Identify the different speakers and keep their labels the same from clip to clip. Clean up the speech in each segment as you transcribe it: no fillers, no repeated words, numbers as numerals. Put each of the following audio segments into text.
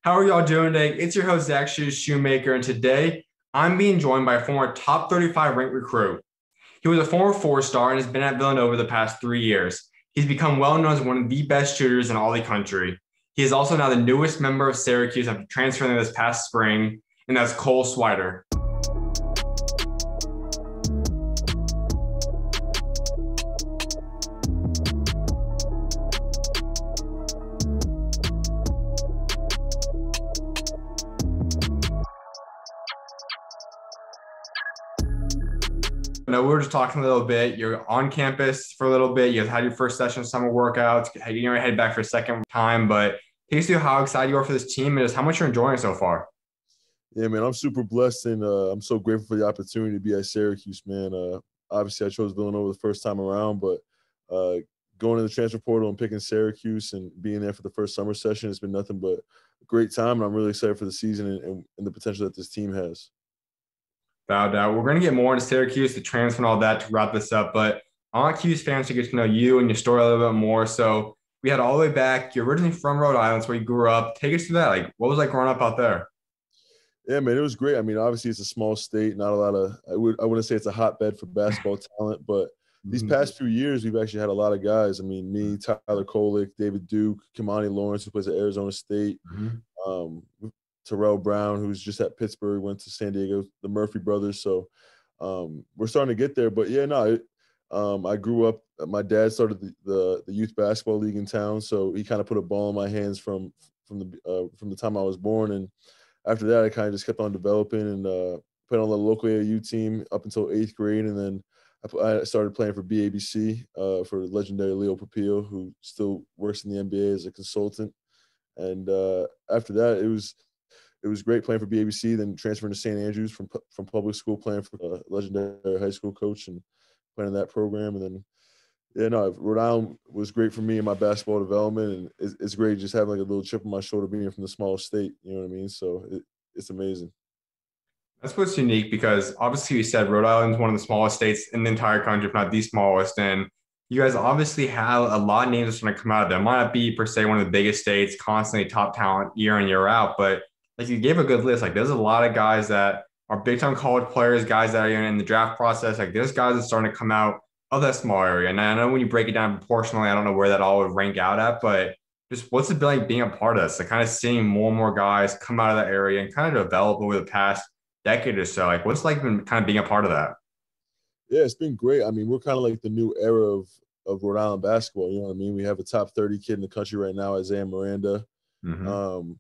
Speaker 1: How are y'all doing today? It's your host, SchuZ Schumaker, and today I'm being joined by a former top 35 ranked recruit. He was a former four-star and has been at Villanova the past 3 years. He's become well known as one of the best shooters in all the country. He is also now the newest member of Syracuse after transferring this past spring, and that's Collin Swider. No, we were just talking a little bit. You're on campus for a little bit. You've had your first session of summer workouts. You're going to head back for a second time. But take us through how excited you are for this team and just how much you're enjoying it so far.
Speaker 2: Yeah, man, I'm super blessed and I'm so grateful for the opportunity to be at Syracuse, man. Obviously, I chose Villanova the first time around, but going in the transfer portal and picking Syracuse and being there for the first summer session has been nothing but a great time, and I'm really excited for the season and the potential that this team has.
Speaker 1: Without doubt. We're going to get more into Syracuse, the transfer and all that to wrap this up, but I want Q's fans to get to know you and your story a little bit more. So we had all the way back. You're originally from Rhode Island, that's where you grew up. Take us through that. Like, what was like growing up out there?
Speaker 2: Yeah, man, it was great. I mean, obviously it's a small state, not a lot of I wouldn't say it's a hotbed for basketball talent, but these past few years we've actually had a lot of guys. I mean, me, Tyler Kolek, David Duke, Kimani Lawrence, who plays at Arizona State, Terrell Brown, who's just at Pittsburgh, went to San Diego, the Murphy brothers. So we're starting to get there. But yeah, no, I grew up. My dad started the youth basketball league in town, so he kind of put a ball in my hands from the time I was born, and after that, I kind of just kept on developing and played on the local AAU team up until 8th grade. And then I started playing for babc for legendary Leo Papillo, who still works in the NBA as a consultant. And after that, it was great playing for babc, then transferring to St. Andrews from public school, playing for a legendary high school coach and playing in that program. And then, yeah, no, Rhode Island was great for me in my basketball development, and it's great just having like a little chip on my shoulder being from the small state. You know what I mean? So it's amazing.
Speaker 1: That's what's unique because obviously you said Rhode Island is one of the smallest states in the entire country, if not the smallest. And you guys obviously have a lot of names that's going to come out of there. It might not be per se one of the biggest states, constantly top talent year in, year out, but like you gave a good list. Like there's a lot of guys that are big time college players, guys that are in the draft process. Like there's guys that are starting to come out of that small area. And I know when you break it down proportionally, I don't know where that all would rank out at, but just what's it been like being a part of this? Like kind of seeing more and more guys come out of that area and kind of develop over the past decade or so. Like what's it like been kind of being a part of that?
Speaker 2: Yeah, it's been great. I mean, we're kind of like the new era of Rhode Island basketball. You know what I mean? We have a top 30 kid in the country right now, Isaiah Miranda. Um,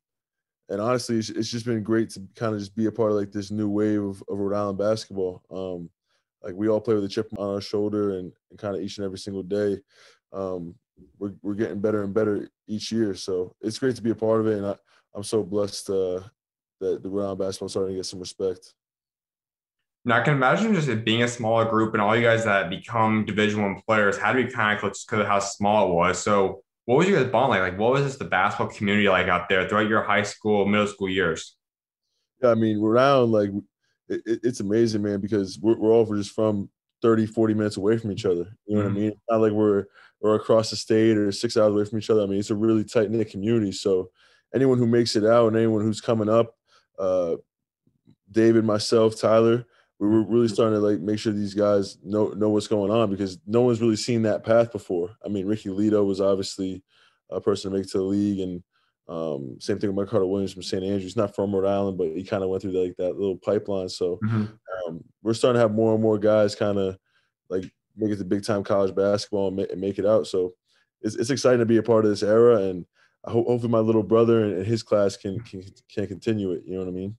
Speaker 2: and honestly, it's just been great to kind of just be a part of like this new wave of Rhode Island basketball. Like we all play with a chip on our shoulder and kind of each and every single day. We're getting better and better each year. So it's great to be a part of it. And I'm so blessed that the Rhode Island basketball starting to get some respect.
Speaker 1: Now, I can imagine just it being a smaller group and all you guys that become Division One players had to be kind of close just because of how small it was. So what was your guys' bond like? Like what was just the basketball community like out there throughout your high school, middle school years?
Speaker 2: Yeah, I mean, Rhode Island, like it's amazing, man, because we're all just from 30, 40 minutes away from each other. You know what I mean? It's not like we're across the state or 6 hours away from each other. I mean, it's a really tight-knit community. So anyone who makes it out and anyone who's coming up, David, myself, Tyler, we were really starting to like make sure these guys know what's going on because no one's really seen that path before. I mean, Ricky Lito was obviously a person to make it to the league, and same thing with Mike Carter Williams from St. Andrews. Not from Rhode Island, but he kind of went through like that little pipeline. So we're starting to have more and more guys kind of like make it to big time college basketball and make it out. So it's exciting to be a part of this era, and hopefully my little brother and his class can continue it. You know what I mean?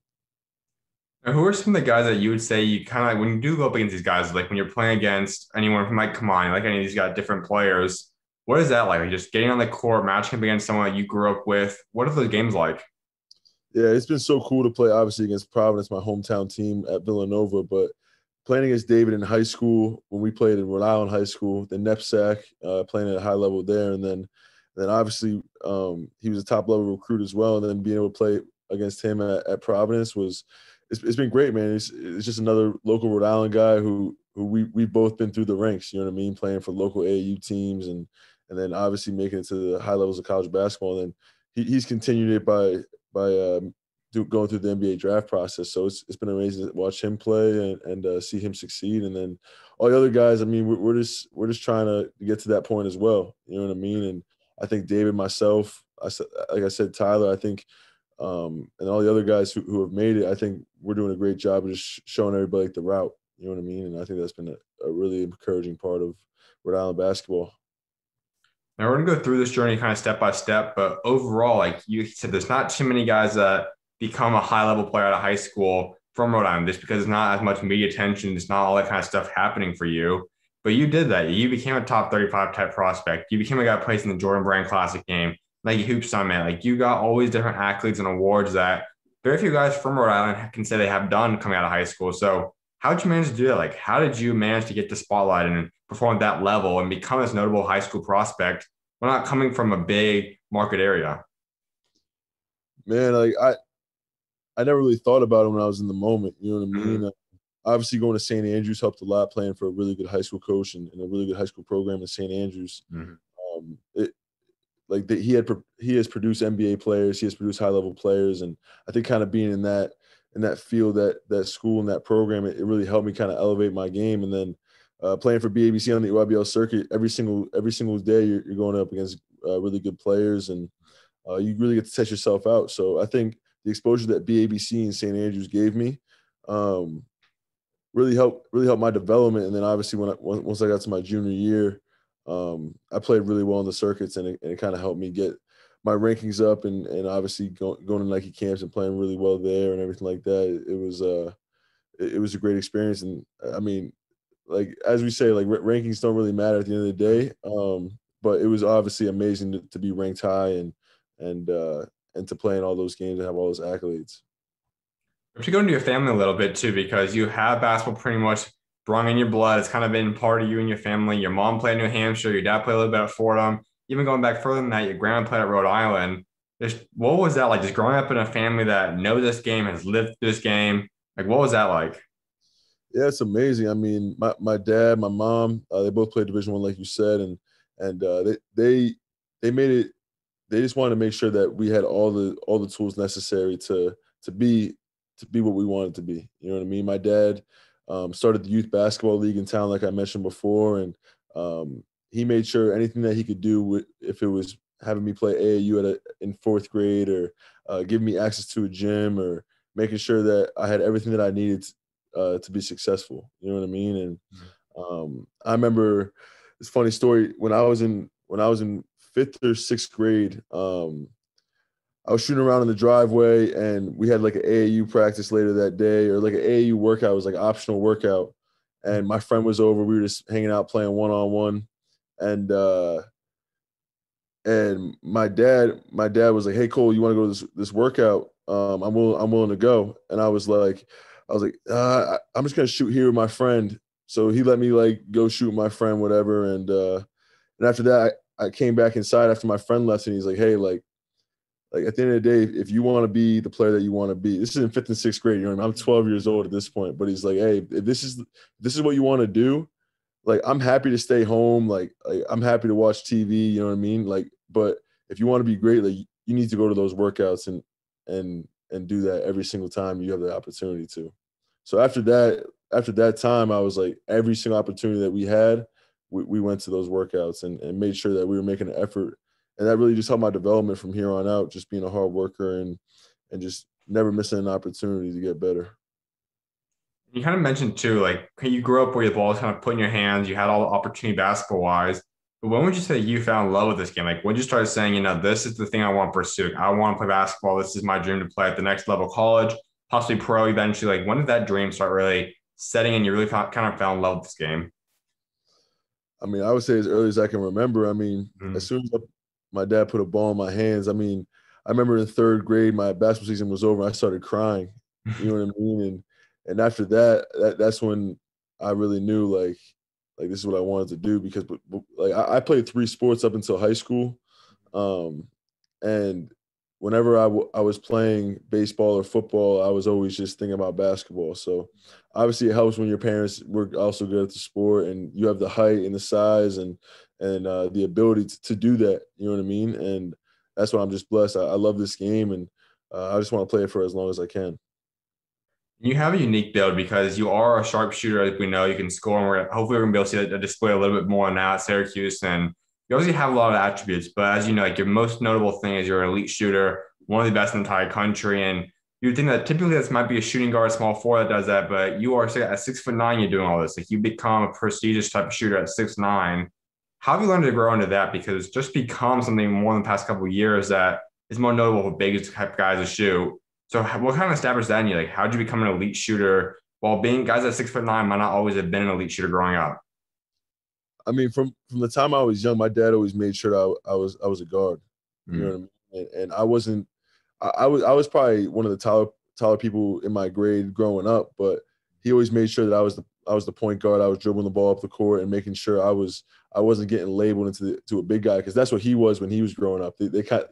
Speaker 1: And who are some of the guys that you would say you kind of like when you do go up against these guys, like when you're playing against anyone from like Kamani, like any of these guys, different players, what is that like? Like just getting on the court, matching up against someone that you grew up with. What are those games like?
Speaker 2: Yeah, it's been so cool to play, obviously, against Providence, my hometown team at Villanova, but playing against David in high school, when we played in Rhode Island high school, the NEPSAC, playing at a high level there, and then obviously he was a top-level recruit as well, and then being able to play against him at Providence it's been great, man. It's just another local Rhode Island guy who we've both been through the ranks, you know what I mean, playing for local AAU teams and then obviously making it to the high levels of college basketball. And then he's continued it going through the NBA draft process. So it's been amazing to watch him play and see him succeed. And then all the other guys, I mean, we're just trying to get to that point as well. You know what I mean? And I think David, myself, like I said, Tyler, I think, and all the other guys who have made it, I think we're doing a great job of just showing everybody the route. You know what I mean? And I think that's been a really encouraging part of Rhode Island basketball.
Speaker 1: Now we're gonna go through this journey kind of step by step, but overall, like you said, there's not too many guys that become a high level player out of high school from Rhode Island just because there's not as much media attention, it's not all that kind of stuff happening for you. But you did that. You became a top 35 type prospect. You became a guy who plays in the Jordan Brand Classic game, like Hoop Summit. Like you got all these different accolades and awards that very few guys from Rhode Island can say they have done coming out of high school. So how did you manage to do that? Like, how did you manage to get the spotlight and perform at that level and become this notable high school prospect? We're not coming from a big market area.
Speaker 2: Man, like I never really thought about it when I was in the moment. You know what I mean?
Speaker 1: Mm-hmm.
Speaker 2: Obviously, going to St. Andrews helped a lot, playing for a really good high school coach and a really good high school program in St. Andrews. He has produced NBA players, he has produced high level players, and I think kind of being in that field, that school and that program, it really helped me kind of elevate my game. And then playing for babc on the EYBL circuit, every single day you're going up against really good players, and you really get to test yourself out. So I think the exposure that babc and St. Andrews gave me really helped my development. And then obviously once I got to my junior year, I played really well in the circuits, and it kind of helped me get my rankings up, and obviously going to Nike camps and playing really well there and everything like that. It was a great experience. And I mean, like, as we say, like rankings don't really matter at the end of the day. But it was obviously amazing to be ranked high and to play in all those games and have all those accolades.
Speaker 1: But you go into your family a little bit too, because you have basketball pretty much brung in your blood. It's kind of been part of you and your family. Your mom played in New Hampshire. Your dad played a little bit at Fordham. Even going back further than that, your grandma played at Rhode Island. What was that like? Just growing up in a family that knows this game, has lived this game. Like, what was that like?
Speaker 2: Yeah, it's amazing. I mean, my dad, my mom, they both played Division I, like you said, and they made it. They just wanted to make sure that we had all the tools necessary to be what we wanted to be. You know what I mean? My dad started the youth basketball league in town, like I mentioned before, and he made sure anything that he could do, if it was having me play AAU in fourth grade, or giving me access to a gym, or making sure that I had everything that I needed to be successful. You know what I mean? And I remember this funny story when I was in fifth or sixth grade. I was shooting around in the driveway, and we had like an AAU practice later that day, or like an AAU workout. It was like an optional workout, and my friend was over. We were just hanging out playing one-on-one, and my dad was like, "Hey Cole, you want to go to this workout? I'm willing to go." And I was like, I'm just gonna shoot here with my friend. So he let me like go shoot with my friend, whatever. And after that, I came back inside after my friend left, and he's like, "Hey, like at the end of the day, if you want to be the player that you want to be," this is in fifth and sixth grade. You know what I mean? I'm 12 years old at this point, but he's like, "Hey, if this is what you want to do, like I'm happy to stay home. Like I'm happy to watch TV. You know what I mean? Like, but if you want to be great, like you need to go to those workouts and do that every single time you have the opportunity to." So after that time, I was like, every single opportunity that we had, we went to those workouts and made sure that we were making an effort. And that really just helped my development from here on out, just being a hard worker and just never missing an opportunity to get better.
Speaker 1: You kind of mentioned too, like you grew up where the ball was kind of put in your hands. You had all the opportunity basketball wise. But when would you say you fell in love with this game? Like when you started saying, this is the thing I want to pursue. I want to play basketball. This is my dream to play at the next level, college, possibly pro eventually. Like when did that dream start really setting in? You really kind of fell in love with this game.
Speaker 2: I mean, I would say as early as I can remember. I mean, as
Speaker 1: Mm-hmm.
Speaker 2: soon as my dad put a ball in my hands, I mean, I remember in third grade, my basketball season was over. I started crying. You know what I mean? And after that's when I really knew like this is what I wanted to do, because like I played three sports up until high school, and whenever I was playing baseball or football, I was always just thinking about basketball. So obviously it helps when your parents were also good at the sport and you have the height and the size and the ability to do that. You know what I mean? And that's why I'm just blessed. I love this game, and I just want to play it for as long as I can.
Speaker 1: You have a unique build because you are a sharpshooter, as we know. You can score, and hopefully we're gonna be able to see that display a little bit more now at Syracuse. And you obviously have a lot of attributes, but as you know, like your most notable thing is you're an elite shooter, one of the best in the entire country. And you would think that typically this might be a shooting guard, small forward that does that, but you are at 6'9", you're doing all this. Like you become a prestigious type of shooter at 6'9". How have you learned to grow into that? Because it's just become something more in the past couple of years that is more notable for big type guys to shoot. So what kind of established that in you? Like, how did you become an elite shooter while being guys at 6'9" might not always have been an elite shooter growing up?
Speaker 2: I mean, from the time I was young, my dad always made sure that I was a guard. You know what I mean? And I wasn't. I was probably one of the taller people in my grade growing up, but he always made sure that I was the point guard. I was dribbling the ball up the court and making sure I wasn't getting labeled to a big guy, because that's what he was when he was growing up.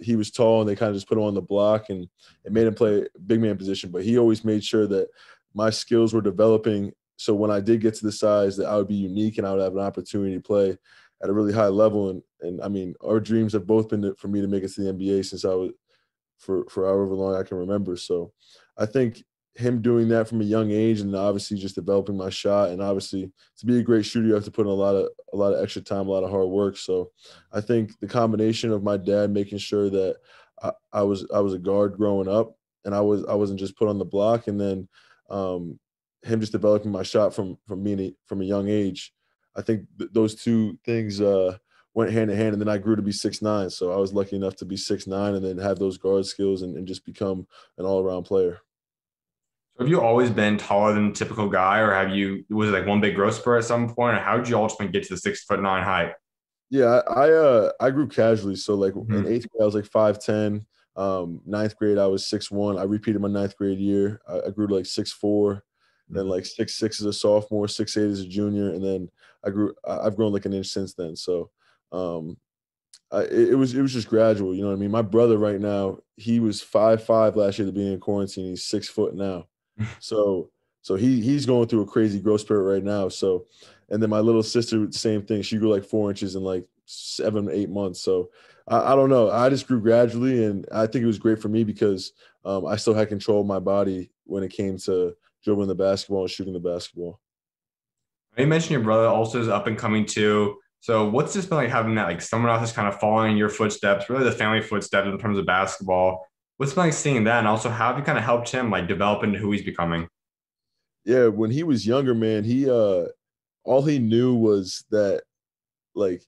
Speaker 2: He was tall, and they kind of just put him on the block and made him play big man position. But he always made sure that my skills were developing, so when I did get to the size, that I would be unique and I would have an opportunity to play at a really high level. And I mean, our dreams have both been for me to make it to the NBA since I was for however long I can remember. So I think him doing that from a young age, and obviously just developing my shot, and obviously to be a great shooter you have to put in a lot of extra time, a lot of hard work. So I think the combination of my dad making sure that I was a guard growing up, and I wasn't just put on the block, and then him just developing my shot from a young age. I think those two things went hand in hand, and then I grew to be 6'9". So I was lucky enough to be 6'9", and then have those guard skills, and just become an all around player.
Speaker 1: So have you always been taller than the typical guy, or was it like one big growth spurt at some point, or how did you ultimately get to the 6'9" height?
Speaker 2: Yeah, I grew casually. So like in
Speaker 1: Mhm.
Speaker 2: eighth grade I was like 5'10". Ninth grade I was 6'1". I repeated my ninth grade year. I grew to like 6'4", then like 6'6" as a sophomore, 6'8" as a junior, and then I've grown like an inch since then. So um, it was just gradual. You know what I mean? My brother right now, he was 5'5" last year at the beginning of quarantine. He's 6 foot now. So he's going through a crazy growth spurt right now. So, and then my little sister, same thing. She grew like 4 inches in like 7, 8 months. So I don't know. I just grew gradually, and I think it was great for me because I still had control of my body when it came to dribbling the basketball and shooting the basketball.
Speaker 1: You mentioned your brother also is up and coming too. So what's this been like having that like someone else is kind of following in your footsteps, really the family footsteps in terms of basketball? What's it been like seeing that, and also how have you kind of helped him like develop into who he's becoming?
Speaker 2: Yeah, when he was younger, man, he all he knew was that, like,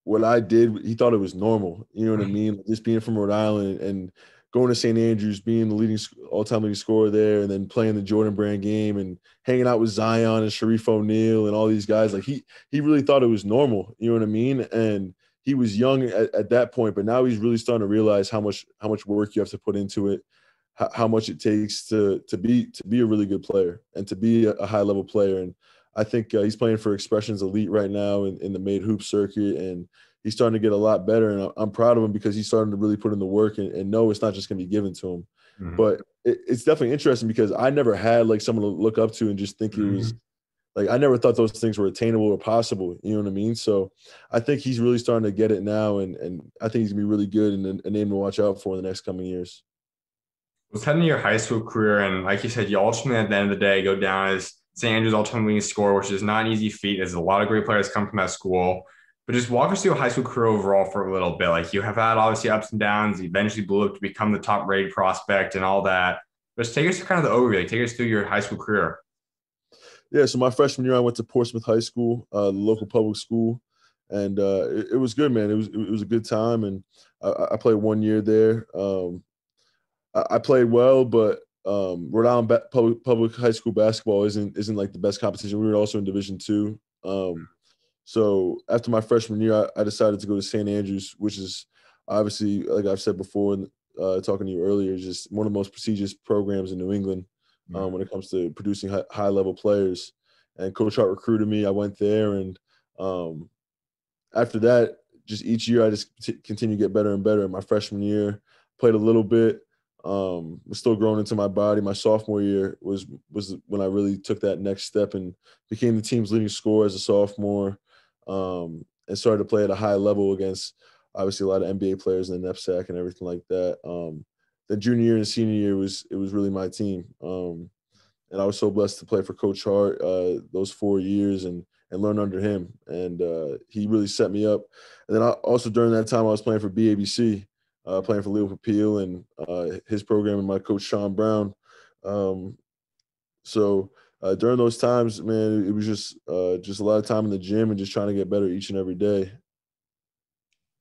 Speaker 2: what I did, he thought it was normal. You know what I mean? Just being from Rhode Island and going to St. Andrews, being the all-time leading scorer there, and then playing the Jordan Brand game and hanging out with Zion and Sharif O'Neal and all these guys. Like he really thought it was normal. You know what I mean? And he was young at that point, but now he's really starting to realize how much work you have to put into it, how much it takes to be a really good player and to be a high level player. And I think he's playing for Expressions Elite right now in the made hoop circuit, and he's starting to get a lot better. And I'm proud of him because he's starting to really put in the work, and know it's not just going to be given to him.
Speaker 1: Mhm.
Speaker 2: But it's definitely interesting because I never had like someone to look up to and just think it was
Speaker 1: Mhm.
Speaker 2: like, I never thought those things were attainable or possible. You know what I mean? So I think he's really starting to get it now, and I think he's gonna be really good and a name to watch out for in the next coming years.
Speaker 1: Was heading to your high school career, and like you said, you ultimately at the end of the day go down as St. Andrews ultimately leading scorer, which is not an easy feat, as a lot of great players come from that school. But just walk us through your high school career overall for a little bit. Like you have had obviously ups and downs. You eventually blew up to become the top rated prospect and all that. Just take us through kind of the overview. Like, take us through your high school career.
Speaker 2: Yeah, so my freshman year, I went to Portsmouth High School, the local public school, and it was good, man. It was a good time, and I played 1 year there. I played well, but Rhode Island public high school basketball isn't like the best competition. We were also in Division two. So after my freshman year, I decided to go to St. Andrews, which is obviously, like I've said before, talking to you earlier, is just one of the most prestigious programs in New England when it comes to producing high level players. And Coach Hart recruited me. I went there, and um, after that, just each year I just continue to get better and better. My freshman year, played a little bit, was still growing into my body. My sophomore year was when I really took that next step and became the team's leading scorer as a sophomore, and started to play at a high level against obviously a lot of NBA players in the NEPSAC and everything like that. then junior year and senior year it was really my team. And I was so blessed to play for Coach Hart those 4 years and learn under him. And he really set me up. And then also during that time I was playing for babc, playing for Leo Papil and his program and my coach Sean Brown. So during those times, man, it was just a lot of time in the gym and just trying to get better each and every day.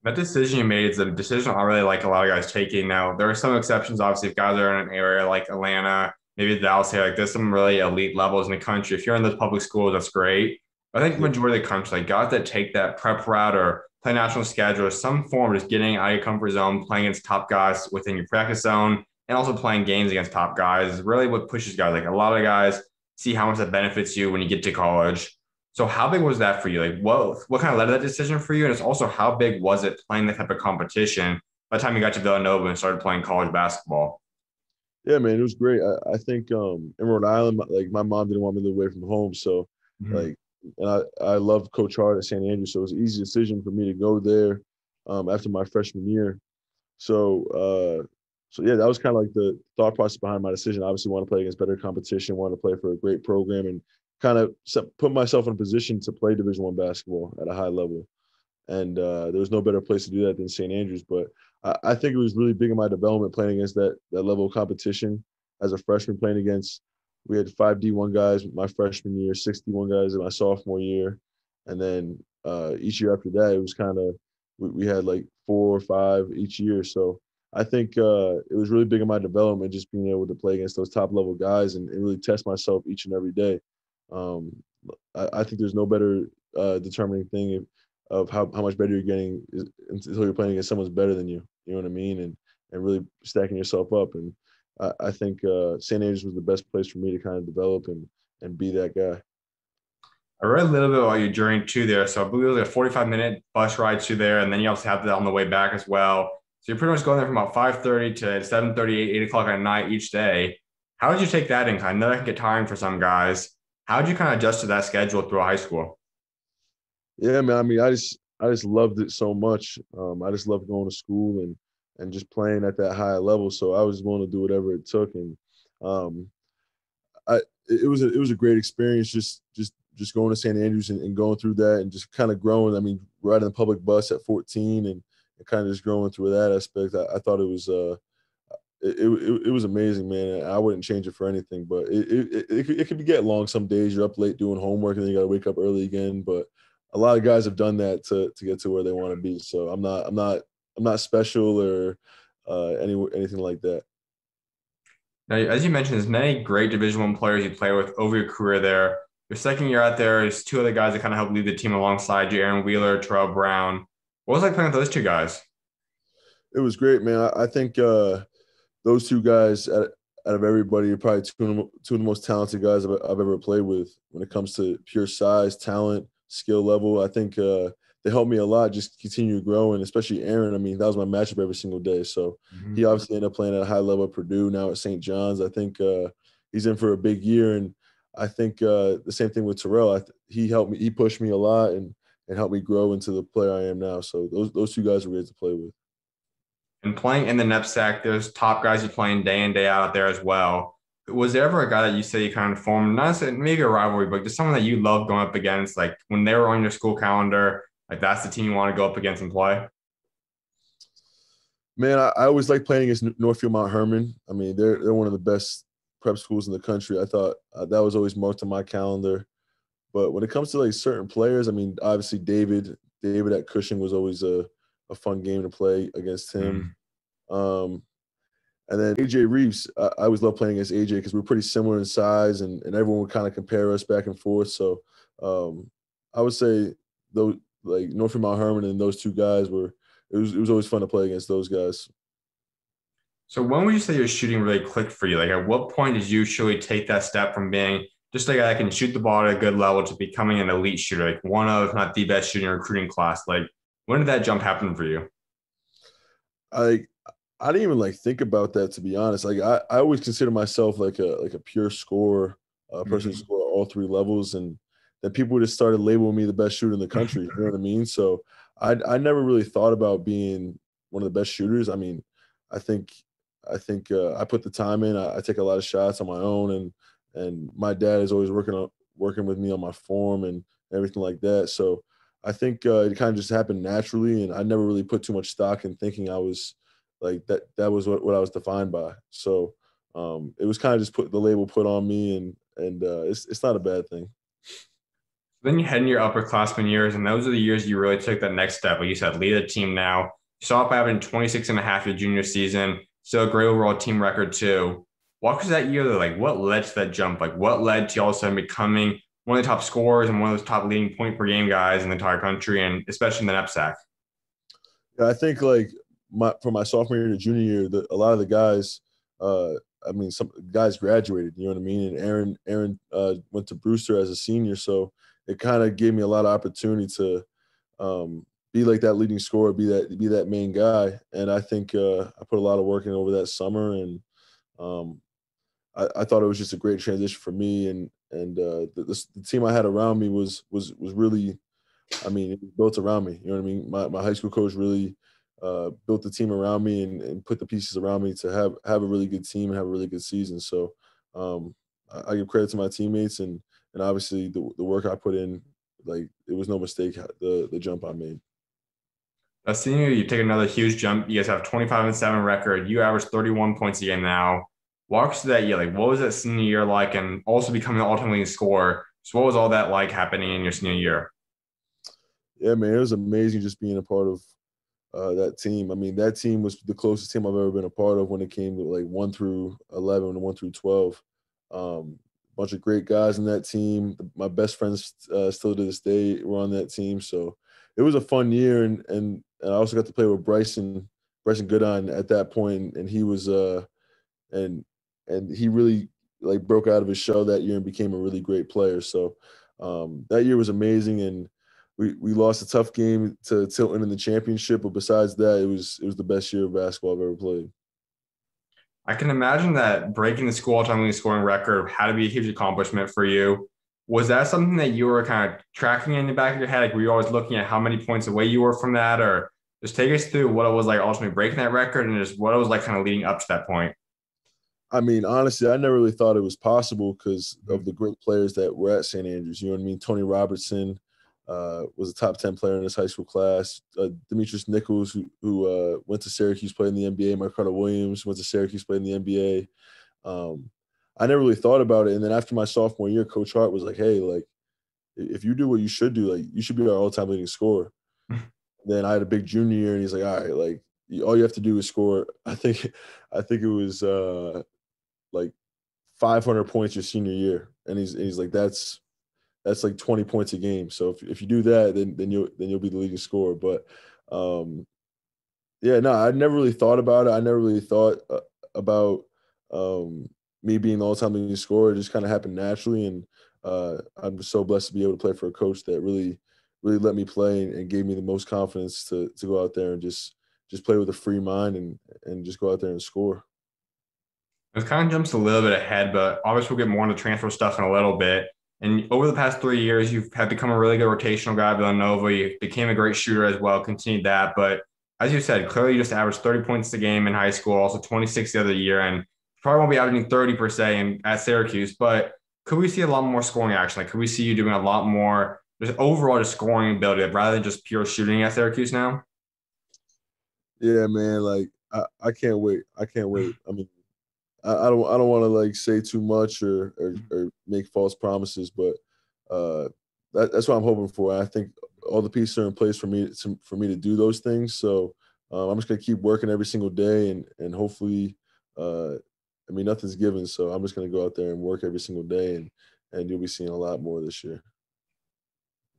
Speaker 1: That decision you made is a decision I really like a lot of guys taking. Now, there are some exceptions, obviously, if guys are in an area like Atlanta, maybe Dallas here, like there's some really elite levels in the country. If you're in those public schools, that's great. I think the
Speaker 2: Yeah.
Speaker 1: majority of the country, like guys that take that prep route or play national schedule or some form of just getting out of your comfort zone, playing against top guys within your practice zone, and also playing games against top guys is really what pushes guys. Like a lot of guys see how much that benefits you when you get to college. So how big was that for you? Like what kind of led to that decision for you? And it's also how big was it playing that type of competition by the time you got to Villanova and started playing college basketball?
Speaker 2: Yeah, man, it was great. I think in Rhode Island, like my mom didn't want me to live away from home, so
Speaker 1: Mhm.
Speaker 2: like, and I loved Coach Hart at St. Andrews, so it was an easy decision for me to go there after my freshman year. So so yeah, that was kind of like the thought process behind my decision. Obviously, want to play against better competition, want to play for a great program, and kind of put myself in a position to play Division I basketball at a high level. And there was no better place to do that than St. Andrews. But I think it was really big in my development playing against that level of competition as a freshman. Playing against, we had 5 D1 guys my freshman year, 6 D1 guys in my sophomore year, and then each year after that, it was kind of we had like 4 or 5 each year. So I think it was really big in my development, just being able to play against those top level guys and really test myself each and every day. Um, I think there's no better determining thing of how much better you're getting until you're playing against someone's better than you. You know what I mean? And really stacking yourself up. And I think St. Andrews was the best place for me to kind of develop and be that guy.
Speaker 1: I read a little bit about your journey to there. So I believe it was like a 45-minute bus ride to there. And then you also have that on the way back as well. So you're pretty much going there from about 5:30 to 7:30, 8 o'clock at night each day. How did you take that in? I know that can get tiring for some guys. How did you kind of adjust to that schedule through high school?
Speaker 2: Yeah, man. I mean, I just loved it so much. I just loved going to school and just playing at that high level. So I was willing to do whatever it took. And um, I it was a great experience just going to St. Andrews and going through that and just kind of growing. I mean, riding the public bus at 14 and kind of just growing through that aspect. I thought it was it was amazing, man. I wouldn't change it for anything. But it could be get long some days. You're up late doing homework and then you got to wake up early again. But a lot of guys have done that to get to where they want to be. So I'm not special or anything like that.
Speaker 1: Now, as you mentioned, there's many great Division One players you play with over your career there. Your second year out there is two other guys that kind of helped lead the team alongside you, Aaron Wheeler, Terrell Brown. What was it like playing with those two guys?
Speaker 2: It was great, man. I think those two guys out of everybody are probably two of the most talented guys I've ever played with when it comes to pure size, talent, skill level. I think they helped me a lot just continue to grow, and especially Aaron. I mean, that was my matchup every single day. So he
Speaker 1: Mhm.
Speaker 2: obviously ended up playing at a high level at Purdue, now at St. John's. I think he's in for a big year, and I think the same thing with Terrell. He helped me, he pushed me a lot, and helped me grow into the player I am now. So those two guys are great to play with.
Speaker 1: And playing in the knapsack, there's top guys you playing day in, day out there as well. Was there ever a guy that you say you kind of formed, not necessarily maybe a rivalry, but just someone that you love going up against, like when they were on your school calendar, like that's the team you want to go up against and play?
Speaker 2: Man, I always like playing against Northfield Mount Herman. I mean, they're one of the best prep schools in the country. I thought that was always marked on my calendar. But when it comes to like certain players, I mean, obviously David at Cushing was always a fun game to play against him.
Speaker 1: Mm.
Speaker 2: Um, and then AJ Reeves, I always love playing against AJ because we're pretty similar in size, and everyone would kind of compare us back and forth. So um, I would say those like Northfield Mount Herman and those two guys were it was always fun to play against those guys.
Speaker 1: So when would you say your shooting really clicked for you? Like at what point did you truly take that step from being just a guy that can shoot the ball at a good level to becoming an elite shooter, like one of, if not the best shooting recruiting class? Like when did that jump happen for you?
Speaker 2: I I didn't even like think about that, to be honest. Like I always consider myself like a pure scorer, a person who
Speaker 1: Mhm.
Speaker 2: score all 3 levels, and then people just started labeling me the best shooter in the country. You know what I mean? So I never really thought about being one of the best shooters. I mean, I think I think I put the time in. I take a lot of shots on my own, and my dad is always working with me on my form and everything like that. So I think it kind of just happened naturally, and I never really put too much stock in thinking I was like that. That was what I was defined by. So it was kind of just put the label put on me, and it's not a bad thing.
Speaker 1: Then you head in your upperclassmen years, and those are the years you really took that next step. Like you said, lead a team now. You saw up having 26 and a half your junior season. Still a great overall team record too. Walk us that year though, like what led to that jump? Like what led to all of a sudden becoming one of the top scorers and one of those top leading point per game guys in the entire country, and especially in the knapsack?
Speaker 2: Yeah, I think like from my sophomore year to junior year, a lot of the guys, uh, I mean, some guys graduated. You know what I mean? And Aaron went to Brewster as a senior, so it kind of gave me a lot of opportunity to be like that leading scorer, be that main guy. And I think I put a lot of work in over that summer, and um, I thought it was just a great transition for me. And the team I had around me was really, I mean, it was built around me. You know what I mean? My high school coach really built the team around me and put the pieces around me to have a really good team and have a really good season. So um, I give credit to my teammates and obviously the work I put in. Like it was no mistake the jump I made.
Speaker 1: That senior, you take another huge jump. You guys have 25-7 record. You average 31 points a game now. Walk us through that year. Like, what was that senior year like? And also becoming the all-time leading scorer. So, what was all that like happening in your senior year?
Speaker 2: Yeah, man, it was amazing just being a part of that team. I mean, that team was the closest team I've ever been a part of when it came to like 1 through 11 and 1 through 12. Bunch of great guys in that team. My best friends still to this day were on that team. So it was a fun year, and I also got to play with Bryson Goodine at that point, and he was and and he really like broke out of his shell that year and became a really great player. So that year was amazing, and we lost a tough game to Tilton in the championship, but besides that, it was the best year of basketball I've ever played.
Speaker 1: I can imagine that breaking the school all-time leading scoring record had to be a huge accomplishment for you. Was that something that you were kind of tracking in the back of your head? Like, were you always looking at how many points away you were from that? Or just take us through what it was like ultimately breaking that record and just what it was like kind of leading up to that point.
Speaker 2: I mean, honestly, I never really thought it was possible because of the great players that were at St. Andrews. You know what I mean? Tony Robertson was a top 10 player in his high school class. Demetrius Nichols, who went to Syracuse, played in the NBA. Marquetta Williams went to Syracuse, played in the NBA. I never really thought about it. And then after my sophomore year, Coach Hart was like, hey, like, if you do what you should do, like, you should be our all-time leading scorer. Then I had a big junior year, and he's like, all right, like, all you have to do is score. I think it was like 500 points your senior year, and he's like, that's like 20 points a game. So if you do that, then you'll be the leading scorer. But yeah, no, I never really thought about it. I never really thought about me being the all-time leading scorer. It just kind of happened naturally, and I'm just so blessed to be able to play for a coach that really let me play and gave me the most confidence to go out there and just play with a free mind and just go out there and score.
Speaker 1: It kind of jumps a little bit ahead, but obviously we'll get more into transfer stuff in a little bit. And over the past 3 years, you've had become a really good rotational guy at Villanova. You became a great shooter as well, continued that. But as you said, clearly you just averaged 30 points a game in high school, also 26 the other year, and probably won't be averaging 30 per se at Syracuse. But could we see a lot more scoring action? Like, could we see you doing a lot more just overall just scoring ability rather than just pure shooting at Syracuse now?
Speaker 2: Yeah, man. Like I can't wait. I can't wait. I mean, I don't want to like say too much or make false promises, but uh, that's what I'm hoping for. And I think all the pieces are in place for me to do those things. So I'm just gonna keep working every single day, and hopefully, I mean, nothing's given. So I'm just gonna go out there and work every single day, and you'll be seeing a lot more this year.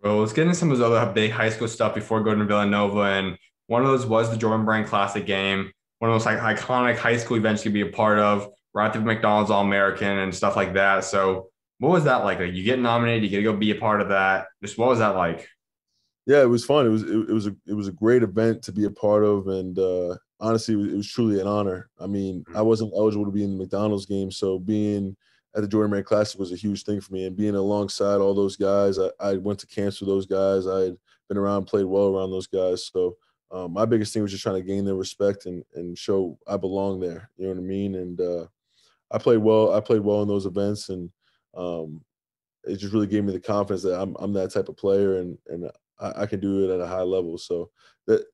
Speaker 1: Well, let's get into some of those other big high school stuff before going to Villanova. And one of those was the Jordan Brand Classic game, one of those like iconic high school events you could be a part of, right through McDonald's All-American and stuff like that. So what was that like? Like you get nominated, you get to go be a part of that. Just what was that like?
Speaker 2: Yeah, it was fun. It was a great event to be a part of, and honestly, it was truly an honor. I mean, I wasn't eligible to be in the McDonald's game, so being at the Jordan Brand Classic was a huge thing for me. And being alongside all those guys, I went to camps with those guys. I had been around, played well around those guys, so My biggest thing was just trying to gain their respect and show I belong there. You know what I mean? And I played well. I played well in those events, and um, it just really gave me the confidence that I'm that type of player, and I can do it at a high level. So the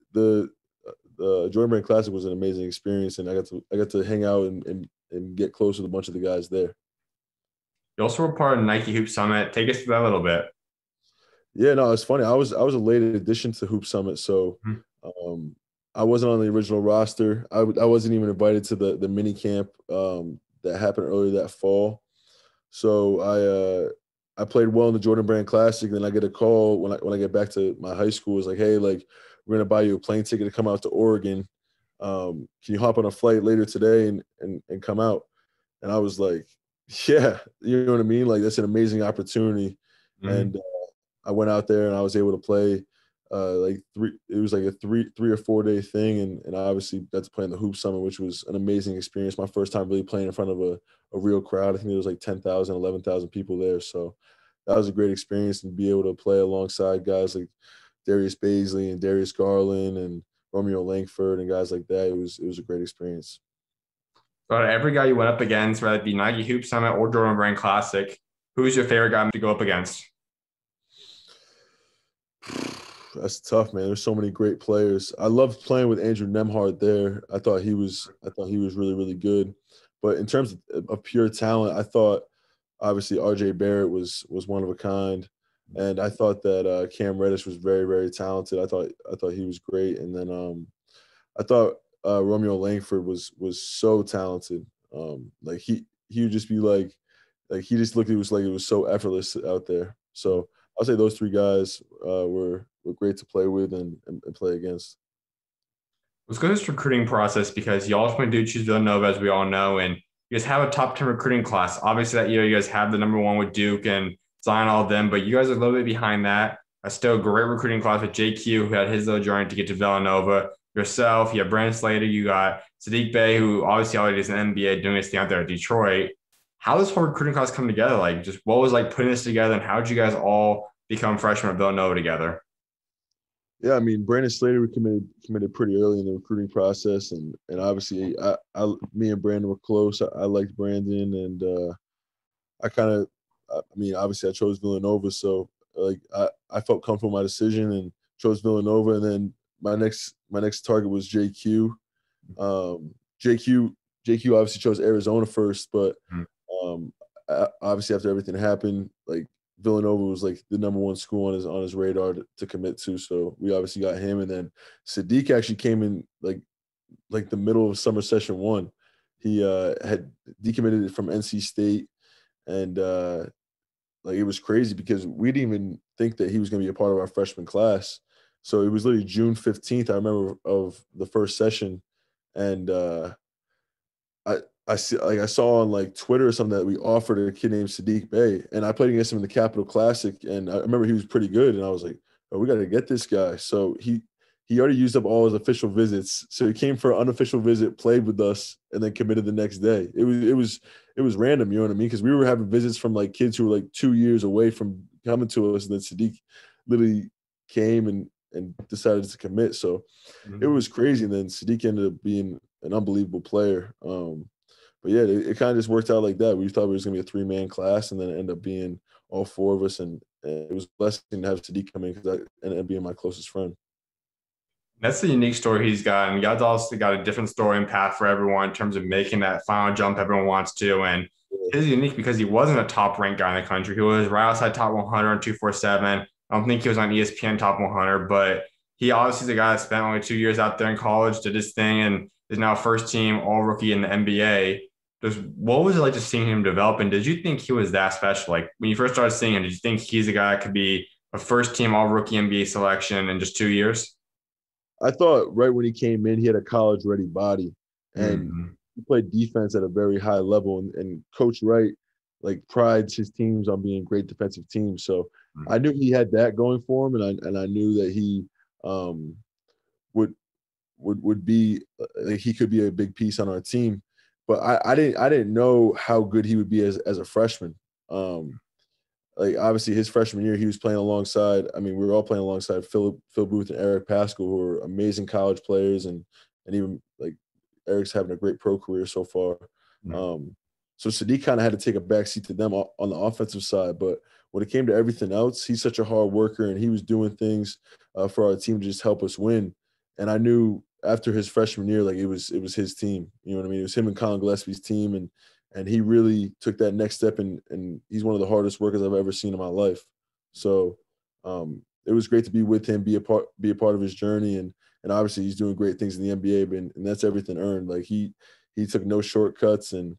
Speaker 2: Jordan Brand Classic was an amazing experience, and I got to hang out and get close with a bunch of the guys there.
Speaker 1: You also were part of Nike Hoop Summit. Take us through that a little bit.
Speaker 2: Yeah, no, it's funny. I was a late addition to Hoop Summit, so
Speaker 1: Mhm.
Speaker 2: um, I wasn't on the original roster. I wasn't even invited to the mini camp that happened earlier that fall. So I played well in the Jordan Brand Classic. Then I get a call when I get back to my high school. It's like, hey, like we're gonna buy you a plane ticket to come out to Oregon. Can you hop on a flight later today and come out? And I was like, yeah, you know what I mean? Like that's an amazing opportunity.
Speaker 1: Mhm.
Speaker 2: And I went out there and I was able to play like three. It was like a 3 or 4 day thing, and I obviously got to play in the Hoop Summit, which was an amazing experience. My first time really playing in front of a real crowd. I think there was like 10,000, 11,000 people there. So that was a great experience, and be able to play alongside guys like Darius Baisley and Darius Garland and Romeo Langford and guys like that. It was a great experience.
Speaker 1: So out of every guy you went up against, whether it be Nike Hoop Summit or Jordan Brand Classic, who's your favorite guy to go up against?
Speaker 2: That's tough, man. There's so many great players. I loved playing with Andrew Nemhard there. I thought he was really, really good. But in terms of pure talent, I thought obviously RJ Barrett was one of a kind. And I thought that Cam Reddish was very, very talented. I thought he was great. And then I thought Romeo Langford was so talented. Like he would just be like he just looked it was so effortless out there. So I'll say those three guys were great to play with and play against.
Speaker 1: Let's go to this recruiting process because you ultimately do choose Villanova, as we all know, and you guys have a top 10 recruiting class. Obviously, that year you guys have the number one with Duke and Zion, all of them, but you guys are a little bit behind that. A still great recruiting class with JQ, who had his little journey to get to Villanova. Yourself, you have Brandon Slater, you got Saddiq Bey, who obviously already is an NBA doing his thing out there at Detroit. How does this whole recruiting class come together? Like, just what was like putting this together, and how did you guys all become freshmen at Villanova together?
Speaker 2: Yeah, I mean Brandon Slater we committed pretty early in the recruiting process, and obviously me and Brandon were close. I liked Brandon, and I kind of I mean obviously I chose Villanova, so like I felt comfortable with my decision and chose Villanova, and then my next target was JQ. Um, JQ JQ obviously chose Arizona first, but um, obviously after everything happened, like Villanova was like the number one school on his radar to commit to. So we obviously got him, and then Saddiq actually came in like the middle of summer session one. He had decommitted from NC State, and like it was crazy because we didn't even think that he was going to be a part of our freshman class. So it was literally June 15th. I remember of the first session, and I I saw on like Twitter or something that we offered a kid named Saddiq Bey, and I played against him in the Capital Classic, and I remember he was pretty good, and I was like, oh, we got to get this guy. So he already used up all his official visits, so he came for an unofficial visit, played with us, and then committed the next day. It was random, you know what I mean? Because we were having visits from like kids who were like 2 years away from coming to us, and then Saddiq literally came and decided to commit. So it
Speaker 1: Mhm.
Speaker 2: was crazy. And then Saddiq ended up being an unbelievable player. But yeah, it kind of just worked out like that. We thought it was going to be a 3-man class, and then it ended up being all four of us. And it was a blessing to have Saddiq come in because that ended up being my closest friend.
Speaker 1: That's the unique story he's got. And God's also got a different story and path for everyone in terms of making that final jump everyone wants to. And his is unique because he wasn't a top ranked guy in the country. He was right outside top 100 on 247. I don't think he was on ESPN top 100, but he obviously is a guy that spent only 2 years out there in college, did his thing, and is now first team all rookie in the NBA. Just what was it like just seeing him develop? And did you think he was that special? Like when you first started seeing him, did you think he's a guy that could be a first team all rookie NBA selection in just 2 years?
Speaker 2: I thought right when he came in, he had a college ready body, and
Speaker 1: Mhm.
Speaker 2: he played defense at a very high level. And Coach Wright like prides his teams on being great defensive teams. So I knew he had that going for him, and I knew that he um, would would be like he could be a big piece on our team. But I didn't know how good he would be as a freshman. Um, like obviously his freshman year, he was playing alongside. I mean, we were all playing alongside Phil Booth and Eric Pascal, who are amazing college players, and even like Eric's having a great pro career so far.
Speaker 1: Mhm.
Speaker 2: So Saddiq kind of had to take a backseat to them on the offensive side, but when it came to everything else, he's such a hard worker, and he was doing things for our team to just help us win. And I knew after his freshman year, like it was his team. You know what I mean? It was him and Collin Gillespie's team, and he really took that next step, and he's one of the hardest workers I've ever seen in my life. So it was great to be with him, be a part of his journey, and obviously he's doing great things in the NBA, and that's everything earned. Like he took no shortcuts, and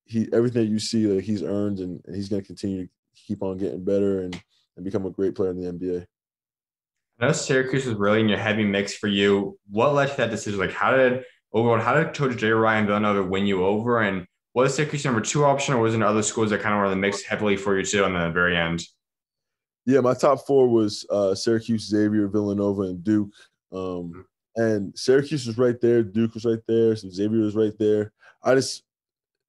Speaker 2: he everything that you see, like he's earned, and he's going to continue to keep on getting better and become a great player in the NBA.
Speaker 1: I know Syracuse was really in your heavy mix for you. What led to that decision? Like, how did Coach Jay Wright and Villanova win you over? And was Syracuse number two option, or was there other schools that kind of were in the mix heavily for you too on the very end?
Speaker 2: Yeah, my top four was Syracuse, Xavier, Villanova, and Duke. And Syracuse was right there, Duke was right there, so Xavier was right there. I just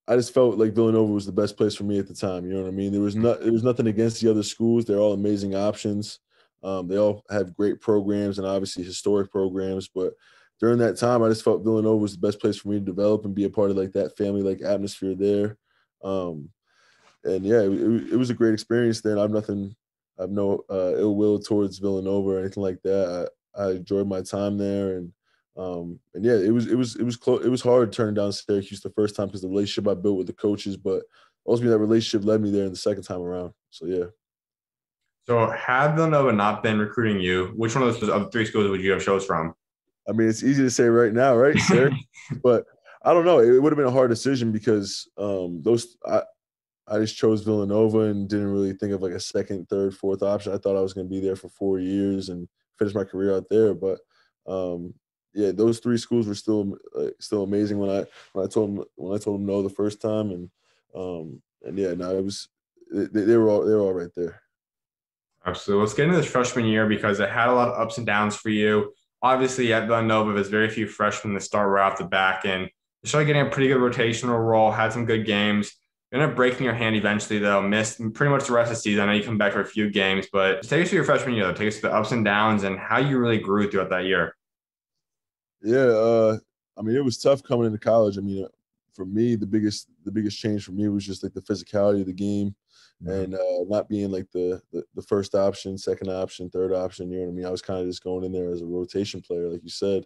Speaker 2: I just felt like Villanova was the best place for me at the time. You know what I mean? There was nothing against the other schools. They're all amazing options. They all have great programs and obviously historic programs. But during that time, I just felt Villanova was the best place for me to develop and be a part of like that family like atmosphere there. Um, and yeah, it was a great experience there. And I have no ill will towards Villanova or anything like that. I enjoyed my time there, and yeah, it was close. It was hard turning down Syracuse the first time because the relationship I built with the coaches, but ultimately that relationship led me there in the second time around. So yeah.
Speaker 1: So, had Villanova not been recruiting you, which one of those other three schools would you have chose from?
Speaker 2: I mean, it's easy to say right now, right, Syracuse, but I don't know. It would have been a hard decision because I just chose Villanova and didn't really think of like a second, third, fourth option. I thought I was going to be there for 4 years and finish my career out there. But yeah, those three schools were still amazing when I told them no the first time, and yeah, no, it was they were all right there.
Speaker 1: Absolutely. Let's get into this freshman year because it had a lot of ups and downs for you. Obviously, at Villanova, there's very few freshmen that start right off the back, and you started getting a pretty good rotational role, had some good games. You ended up breaking your hand eventually, though. Missed pretty much the rest of the season. I know you come back for a few games, but just take us through your freshman year, though. Take us through the ups and downs and how you really grew throughout that year.
Speaker 2: Yeah, I mean, it was tough coming into college. I mean, for me, the biggest change for me was just like the physicality of the game, and not being like the first option, second option, third option. You know what I mean? I was kind of just going in there as a rotation player, like you said.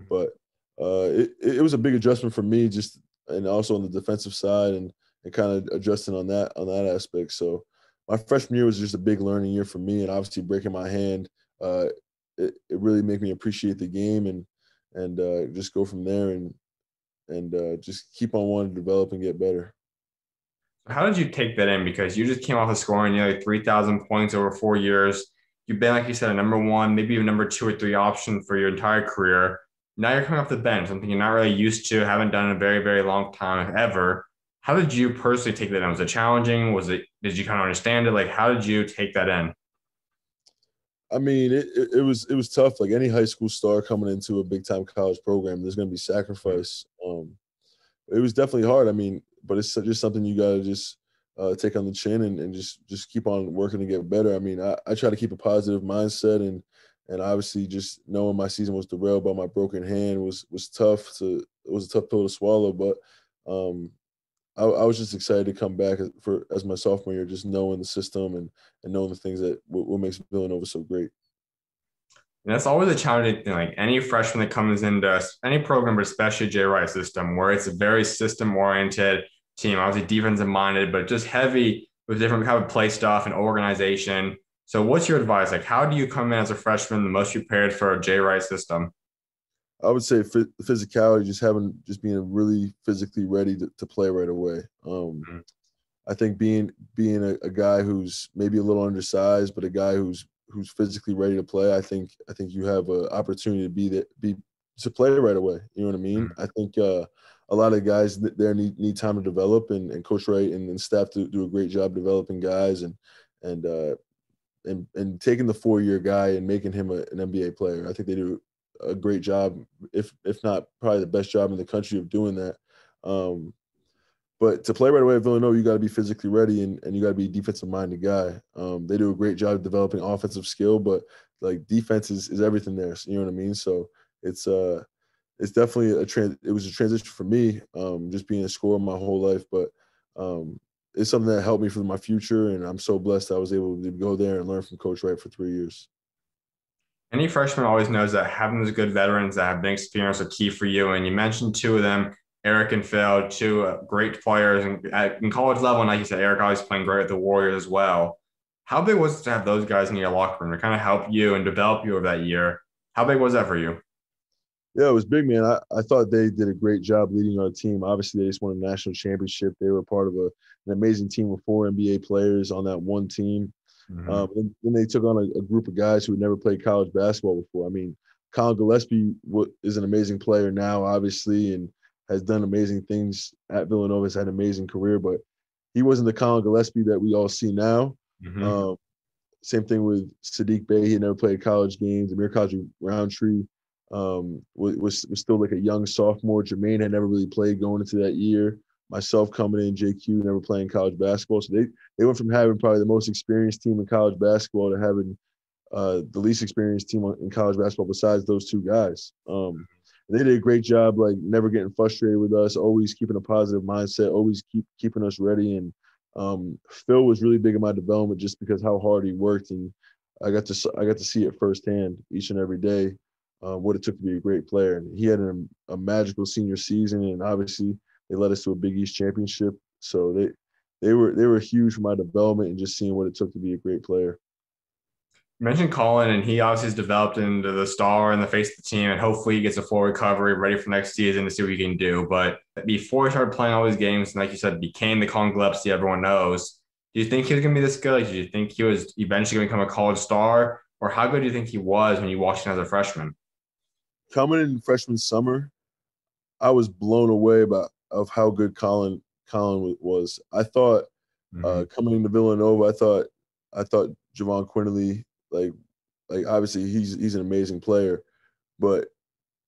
Speaker 2: But it was a big adjustment for me, just and also on the defensive side, and kind of adjusting on that aspect. So my freshman year was just a big learning year for me, and obviously breaking my hand, uh, it really made me appreciate the game and just go from there and just keep on wanting to develop and get better.
Speaker 1: How did you take that in? Because you just came off of scoring nearly 3,000 points over 4 years. You've been, like you said, a number one, maybe even number two or three option for your entire career. Now you're coming off the bench, something you're not really used to, haven't done in a very, very long time, if ever. How did you personally take that in? Was it challenging? Did you kind of understand it? Like, how did you take that in?
Speaker 2: I mean, it was tough. Like any high school star coming into a big time college program, there's going to be sacrifice. It was definitely hard. I mean, but it's just something you got to just take on the chin and just keep on working to get better. I mean, I try to keep a positive mindset and obviously just knowing my season was derailed by my broken hand was tough to it was a tough pill to swallow. But um, I was just excited to come back as my sophomore year, just knowing the system and knowing the things that what makes Villanova so great.
Speaker 1: And that's always a challenging thing. Like any freshman that comes into any program, but especially Jay Wright system, where it's a very system oriented team, obviously defensive minded, but just heavy with different kind of play stuff and organization. So, what's your advice? Like, how do you come in as a freshman the most prepared for a Jay Wright system?
Speaker 2: I would say physicality, just being really physically ready to play right away.
Speaker 1: Mhm.
Speaker 2: I think being a guy who's maybe a little undersized, but a guy who's physically ready to play. I think you have an opportunity to be to play right away. You know what I mean?
Speaker 1: Mhm.
Speaker 2: I think a lot of guys there need time to develop, and Coach Wright and staff do a great job developing guys and uh, and taking the 4 year guy and making him an NBA player. I think they do a great job, if not probably the best job in the country of doing that. Um, But to play right away at Villanova, you got to be physically ready and you got to be a defensive-minded guy. They do a great job of developing offensive skill, but like defense is everything there. So, you know what I mean? So it's definitely it was a transition for me, just being a scorer my whole life. But it's something that helped me for my future, and I'm so blessed I was able to go there and learn from Coach Wright for 3 years.
Speaker 1: Any freshman always knows that having those good veterans that have big experience are key for you. And you mentioned two of them, Eric and Phil, two great players in college level. And like you said, Eric always playing great at the Warriors as well. How big was it to have those guys in your locker room to kind of help you and develop you over that year? How big was that for you?
Speaker 2: Yeah, it was big, man. I thought they did a great job leading our team. Obviously, they just won a national championship. They were part of an amazing team with 4 NBA players on that one team.
Speaker 1: Mm-hmm.
Speaker 2: And then they took on a group of guys who had never played college basketball before. I mean, Collin Gillespie is an amazing player now, obviously, and has done amazing things at Villanova. Has had an amazing career, but he wasn't the Collin Gillespie that we all see now.
Speaker 1: Mm-hmm.
Speaker 2: Same thing with Saddiq Bey. He had never played college games. Amir Kadri Roundtree was still like a young sophomore. Jermaine had never really played going into that year. Myself coming in, JQ never playing college basketball. So they went from having probably the most experienced team in college basketball to having the least experienced team in college basketball besides those two guys. They did a great job, like never getting frustrated with us, always keeping a positive mindset, always keeping us ready. And Phil was really big in my development just because how hard he worked, and I got to see it firsthand each and every day what it took to be a great player. And he had a magical senior season, and obviously they led us to a Big East championship. So they were huge for my development and just seeing what it took to be a great player.
Speaker 1: You mentioned Collin, and he obviously has developed into the star and the face of the team, and hopefully he gets a full recovery, ready for next season to see what he can do. But before he started playing all these games, and like you said, became the Collin Gillespie everyone knows, do you think he was going to be this good? Like, did you think he was eventually going to become a college star? Or how good do you think he was when you watched him as a freshman?
Speaker 2: Coming in freshman summer, I was blown away of how good Collin was. I thought coming into Villanova, I thought Javon Quinterly, like obviously he's an amazing player, but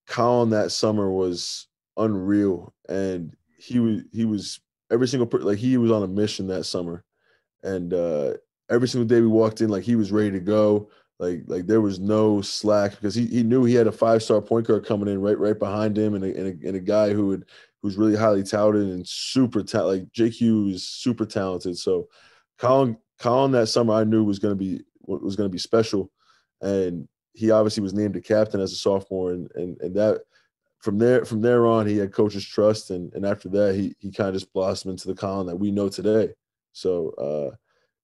Speaker 2: Collin that summer was unreal, and he was every single like he was on a mission that summer, and every single day we walked in, like he was ready to go. Like there was no slack because he knew he had a 5-star point guard coming in right behind him, and a guy who's really highly touted and super like JQ is super talented. So Collin that summer I knew was going to be special, and he obviously was named a captain as a sophomore, and that from there on he had coach's trust, and after that he kind of just blossomed into the Collin that we know today. So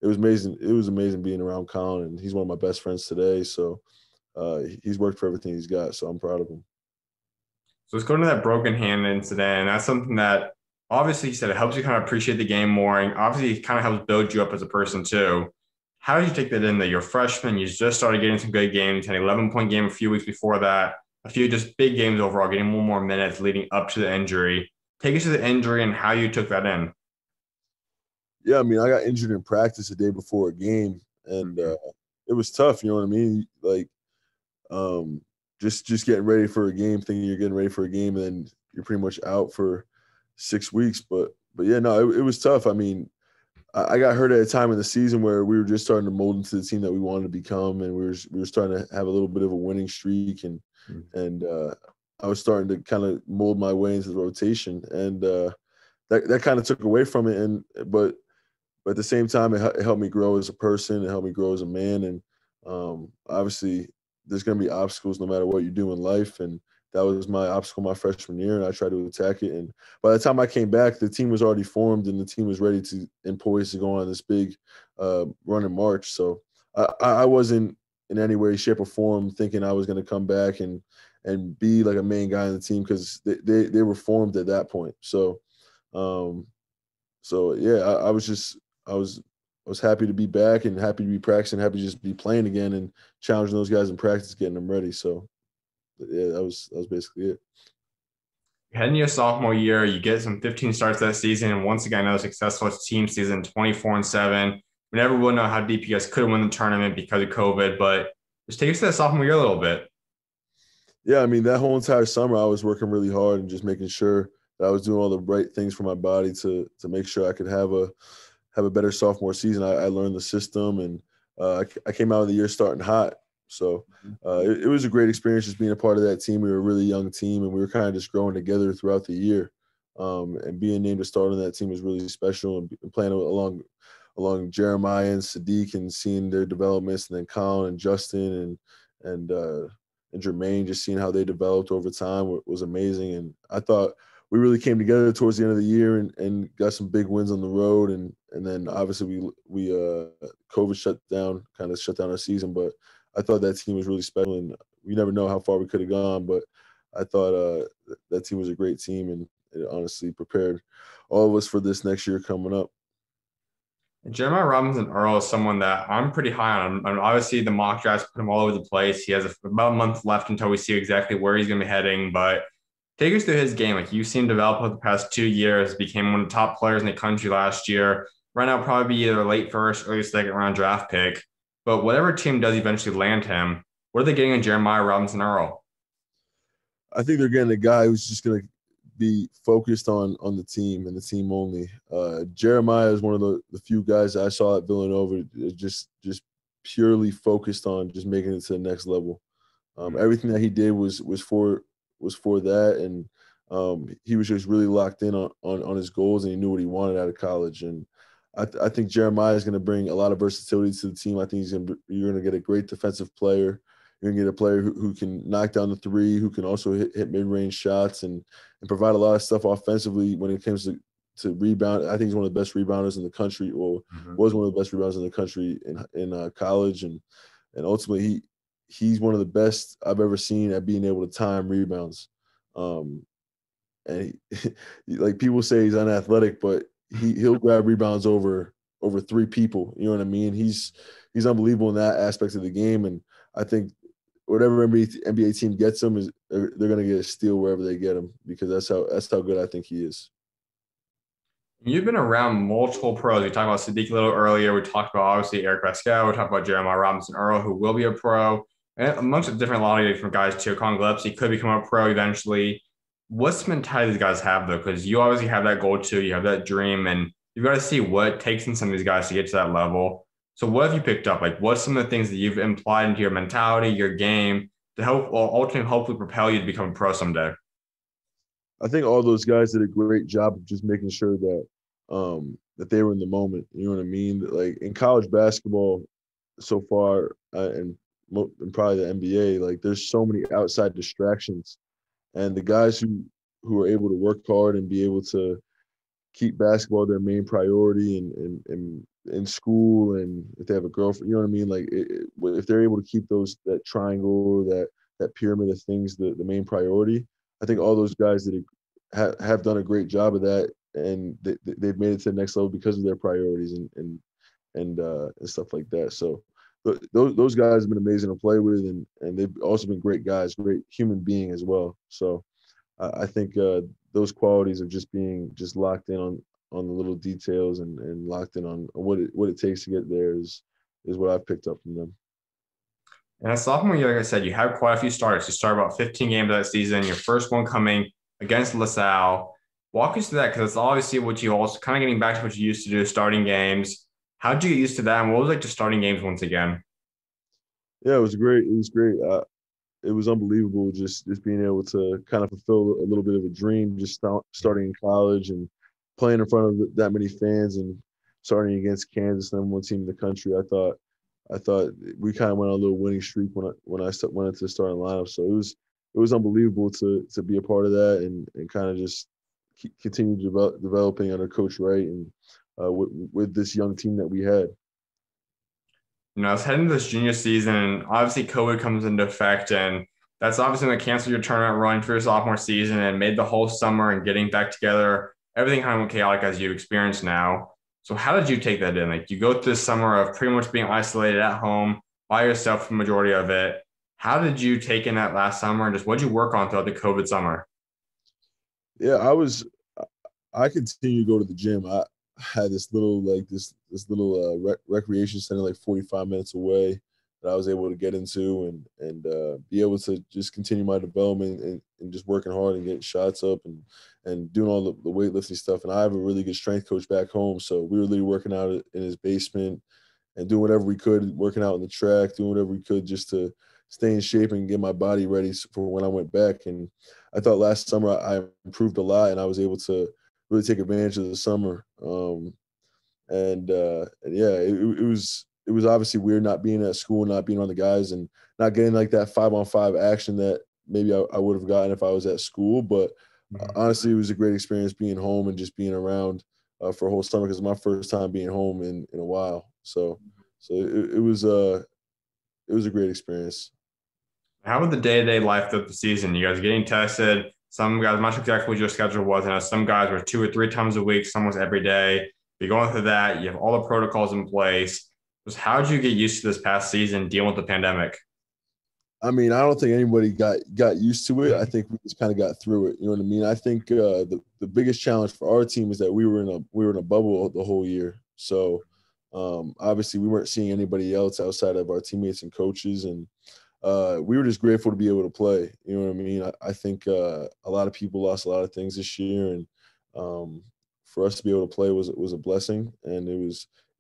Speaker 2: it was amazing. It was amazing being around Collin, and he's one of my best friends today. So he's worked for everything he's got. So I'm proud of him.
Speaker 1: So let's go into that broken hand incident. And that's something that obviously you said it helps you kind of appreciate the game more. And obviously it kind of helps build you up as a person too. How did you take that in that you're a freshman, you just started getting some good games, had an 11-point game a few weeks before that, a few just big games overall, getting one more minutes leading up to the injury. Take us to the injury and how you took that in.
Speaker 2: Yeah, I mean, I got injured in practice the day before a game, and it was tough. You know what I mean? Like, just getting ready for a game, thinking you're getting ready for a game, and then you're pretty much out for 6 weeks. But yeah, no, it was tough. I mean, I got hurt at a time in the season where we were just starting to mold into the team that we wanted to become, and we were starting to have a little bit of a winning streak, and I was starting to kind of mold my way into the rotation, and that kind of took away from it. But at the same time, it helped me grow as a person. It helped me grow as a man, and obviously, there's going to be obstacles no matter what you do in life, and that was my obstacle my freshman year, and I tried to attack it. And by the time I came back, the team was already formed, and the team was ready and poised to go on this big run in March. So I wasn't in any way, shape, or form thinking I was going to come back and be like a main guy in the team because they were formed at that point. So yeah, I was happy to be back and happy to be practicing, happy to just be playing again and challenging those guys in practice, getting them ready. So yeah, that was basically it.
Speaker 1: Heading into your sophomore year, you get some 15 starts that season, and once again, another successful team season, 24-7. We never will know how deep you guys could win the tournament because of COVID, but just take us to that sophomore year a little bit.
Speaker 2: Yeah, I mean, that whole entire summer, I was working really hard and just making sure I was doing all the right things for my body to make sure I could have a better sophomore season. I learned the system, and I came out of the year starting hot. So it was a great experience just being a part of that team. We were a really young team, and we were kind of just growing together throughout the year. And being named to start on that team was really special. And playing along Jeremiah and Saddiq and seeing their developments, and then Collin and Justin and Jermaine, just seeing how they developed over time was amazing. And I thought we really came together towards the end of the year and got some big wins on the road. And then obviously we COVID shut down our season, but I thought that team was really special, and we never know how far we could have gone, but I thought that team was a great team, and it honestly prepared all of us for this next year coming up.
Speaker 1: Jeremiah Robinson-Earl is someone that I'm pretty high on. And obviously, the mock drafts put him all over the place. He has about a month left until we see exactly where he's going to be heading. But take us through his game. Like, you've seen him develop over the past 2 years, became one of the top players in the country last year. Right now, probably be either late first, early second round draft pick. But whatever team does eventually land him, what are they getting in Jeremiah Robinson-Earl?
Speaker 2: I think they're getting a guy who's just going to be focused on the team and the team only. Jeremiah is one of the few guys I saw at Villanova just purely focused on just making it to the next level. Everything that he did was for that, and he was just really locked in on his goals, and he knew what he wanted out of college. And I think Jeremiah is going to bring a lot of versatility to the team. I think you're going to get a great defensive player. You're going to get a player who can knock down the three, who can also hit mid-range shots and provide a lot of stuff offensively when it comes to rebound. I think he's one of the best rebounders in the country, or was one of the best rebounders in the country in college. And ultimately, he's one of the best I've ever seen at being able to time rebounds. And like, people say he's unathletic, but he'll grab rebounds over three people. You know what I mean? He's unbelievable in that aspect of the game. And I think whatever NBA team gets him they're going to get a steal wherever they get him, because that's how good I think he is.
Speaker 1: You've been around multiple pros. We talked about Saddiq a little earlier. We talked about, obviously, Eric Pascal. We talked about Jeremiah Robinson-Earl, who will be a pro, and amongst a lot of different guys too. Collin Gillespie could become a pro eventually. What's the mentality these guys have, though? Because you obviously have that goal too. You have that dream, and you've got to see what it takes in some of these guys to get to that level. So what have you picked up? Like, what's some of the things that you've implied into your mentality, your game, to help, or ultimately, hopefully propel you to become a pro someday?
Speaker 2: I think all those guys did a great job of just making sure that they were in the moment. You know what I mean? Like, in college basketball so far, and probably the NBA, like, there's so many outside distractions, and the guys who are able to work hard and be able to keep basketball their main priority and in school, and if they have a girlfriend, you know what I mean? Like, if they're able to keep that triangle, that pyramid of things, the main priority, I think all those guys that have done a great job of that, and they've made it to the next level because of their priorities and stuff like that. So those guys have been amazing to play with, and they've also been great guys, great human being as well. So I think those qualities of just being locked in on the little details and locked in on what it takes to get there is what I've picked up from them.
Speaker 1: And as sophomore year, like I said, you have quite a few starts. You start about 15 games that season. Your first one coming against LaSalle. Walk us through that, because it's obviously what you also kind of getting back to what you used to do, starting games. How did you get used to that, and what was it like to starting games once again?
Speaker 2: Yeah, it was great. It was great. It was unbelievable just being able to kind of fulfill a little bit of a dream, just starting in college and playing in front of that many fans and starting against Kansas, number one team in the country. I thought we kind of went on a little winning streak when I went into the starting lineup. So it was unbelievable to be a part of that and kind of just continue developing under Coach Wright and with this young team that we had.
Speaker 1: It's heading into this junior season, and obviously COVID comes into effect, and that's obviously going to cancel your tournament run for your sophomore season and made the whole summer and getting back together, everything kind of went chaotic as you experience now. So how did you take that in? Like, you go through this summer of pretty much being isolated at home by yourself for the majority of it. How did you take in that last summer, and just what did you work on throughout the COVID summer?
Speaker 2: Yeah, I continue to go to the gym. I had this little recreation center like 45 minutes away. that I was able to get into and be able to just continue my development and just working hard and getting shots up and doing all the weightlifting stuff. And I have a really good strength coach back home, so we were literally working out in his basement and doing whatever we could, working out in the track, doing whatever we could just to stay in shape and get my body ready for when I went back. And I thought last summer I improved a lot, and I was able to really take advantage of the summer. And yeah, it was obviously weird not being at school, not being on the guys, and not getting like that 5-on-5 action that maybe I would have gotten if I was at school. But honestly, it was a great experience being home and just being around for a whole summer, because it's my first time being home in a while. So it was a great experience.
Speaker 1: How about the day-to-day life of the season? You guys getting tested? Some guys, I'm not sure exactly what your schedule was. I know some guys were 2 or 3 times a week, some was every day. You're going through that. You have all the protocols in place. Just how did you get used to this past season dealing with the pandemic?
Speaker 2: I mean, I don't think anybody got used to it. I think we just kind of got through it. You know what I mean? I think the biggest challenge for our team is that we were in a bubble the whole year. So obviously we weren't seeing anybody else outside of our teammates and coaches, and we were just grateful to be able to play. You know what I mean? I think a lot of people lost a lot of things this year, and for us to be able to play was a blessing, and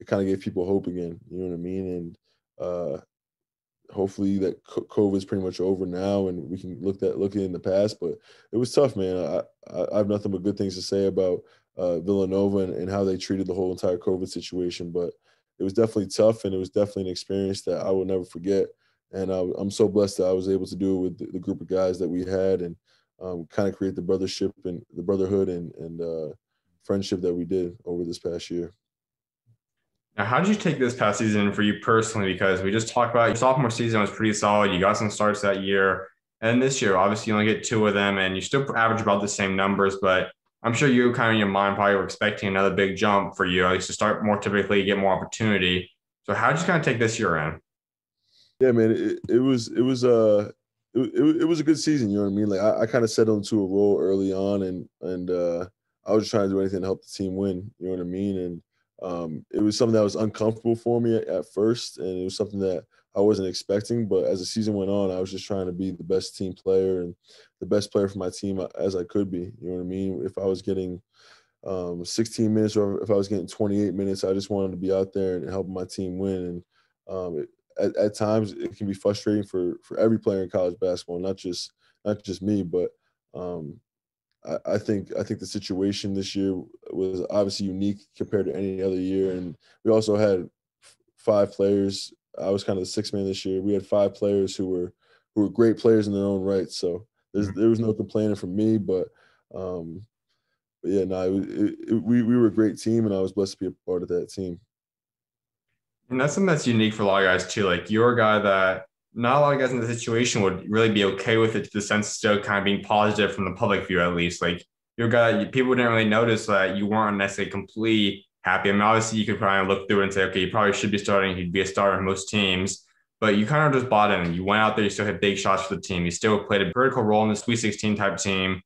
Speaker 2: it kind of gave people hope again. You know what I mean? And hopefully that COVID is pretty much over now, and we can look at in the past. But it was tough, man. I have nothing but good things to say about Villanova and how they treated the whole entire COVID situation. But it was definitely tough, and it was definitely an experience that I will never forget. And I'm so blessed that I was able to do it with the group of guys that we had, and kind of create the brothership and the brotherhood and friendship that we did over this past year.
Speaker 1: Now, how did you take this past season for you personally? Because we just talked about your sophomore season was pretty solid. You got some starts that year. And this year, obviously, you only get 2 of them, and you still average about the same numbers. But I'm sure you kind of in your mind probably were expecting another big jump for you, at least to start more typically, get more opportunity. So how did you kind of take this year in?
Speaker 2: Yeah, man, it was a good season. You know what I mean? Like I kind of settled into a role early on, and I was just trying to do anything to help the team win. You know what I mean? And it was something that was uncomfortable for me at first, and it was something that I wasn't expecting. But as the season went on, I was just trying to be the best team player and the best player for my team as I could be. You know what I mean? If I was getting 16 minutes or if I was getting 28 minutes, I just wanted to be out there and helping my team win. And at times it can be frustrating for every player in college basketball, not just me. But um, I think the situation this year was obviously unique compared to any other year, and we also had 5 players. I was kind of the sixth man this year. We had 5 players who were great players in their own right. So there was no complaining from me, um, but yeah, no, we were a great team, and I was blessed to be a part of that team.
Speaker 1: And that's something that's unique for a lot of guys too. Like you're a guy that not a lot of guys in the situation would really be okay with it to the sense of still kind of being positive from the public view at least. Like you're a guy that people didn't really notice that you weren't necessarily completely happy. I mean, obviously you could probably look through it and say, okay, you probably should be starting. He'd be a starter in most teams. But you kind of just bought in. You went out there, you still had big shots for the team. You still played a critical role in the Sweet 16 type team.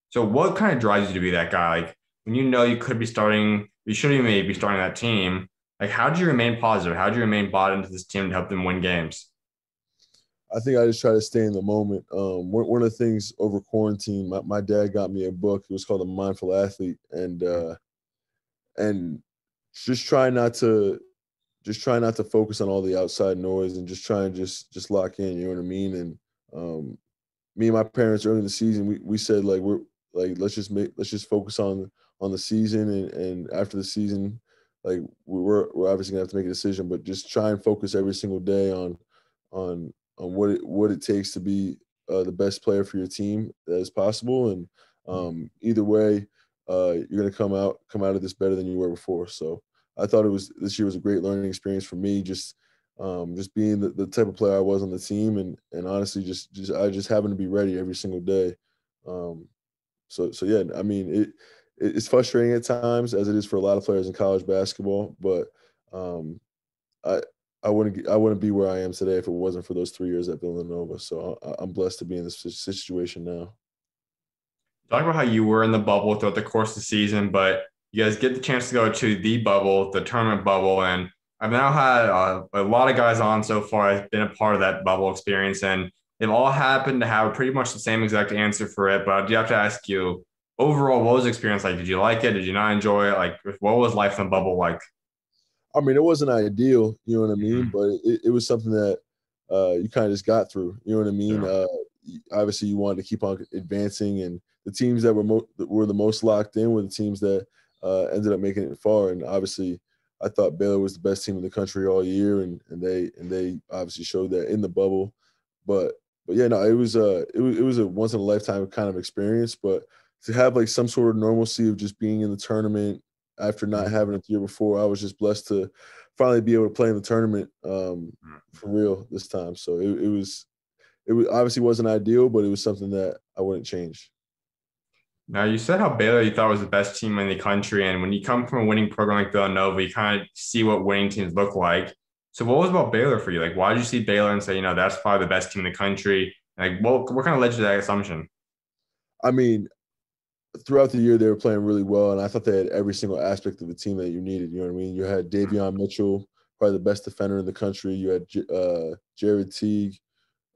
Speaker 1: So what kind of drives you to be that guy? Like when you know you could be starting, you shouldn't even maybe be starting that team. Like, how do you remain positive? How do you remain bought into this team to help them win games?
Speaker 2: I think I just try to stay in the moment. One of the things over quarantine, my dad got me a book. It was called The Mindful Athlete, and just try not to focus on all the outside noise and just try and just lock in. You know what I mean? And um, me and my parents early in the season, we said like we're like let's just focus on the season, and after the season, like we're obviously gonna have to make a decision, but just try and focus every single day on what it takes to be the best player for your team as possible, and either way, you're gonna come out of this better than you were before. So I thought this year was a great learning experience for me, just being the type of player I was on the team, and honestly, I just happen to be ready every single day. Um, so yeah, I mean it's frustrating at times, as it is for a lot of players in college basketball, but um, I I wouldn't be where I am today if it wasn't for those 3 years at Villanova. So I'm blessed to be in this situation now.
Speaker 1: Talk about how you were in the bubble throughout the course of the season, but you guys get the chance to go to the bubble, the tournament bubble, and I've now had a lot of guys on so far. I've been a part of that bubble experience, and they've all happened to have pretty much the same exact answer for it. But I do have to ask you, overall, what was the experience like? Did you like it? Did you not enjoy it? Like, what was life in the bubble like?
Speaker 2: I mean, it wasn't ideal, you know what I mean,
Speaker 1: Mhm.
Speaker 2: but it was something that you kind of just got through, you know what I mean.
Speaker 1: Yeah.
Speaker 2: Obviously, you wanted to keep on advancing, and the teams that were the most locked in were the teams that ended up making it far. And obviously, I thought Baylor was the best team in the country all year, and they obviously showed that in the bubble. But yeah, no, it was a once in a lifetime kind of experience. But to have like some sort of normalcy of just being in the tournament after not
Speaker 1: Mhm.
Speaker 2: having it the year before, I was just blessed to finally be able to play in the tournament for real this time. So it was obviously wasn't ideal, but it was something that I wouldn't change.
Speaker 1: Now, you said how Baylor you thought was the best team in the country, and when you come from a winning program like Villanova, you kind of see what winning teams look like. So, what was about Baylor for you? Like, why did you see Baylor and say, that's probably the best team in the country? Like, what kind of led you to that assumption?
Speaker 2: I mean, throughout the year they were playing really well, and I thought they had every single aspect of the team that you needed. You know what I mean? You had Davion Mitchell, probably the best defender in the country. You had Jared Teague,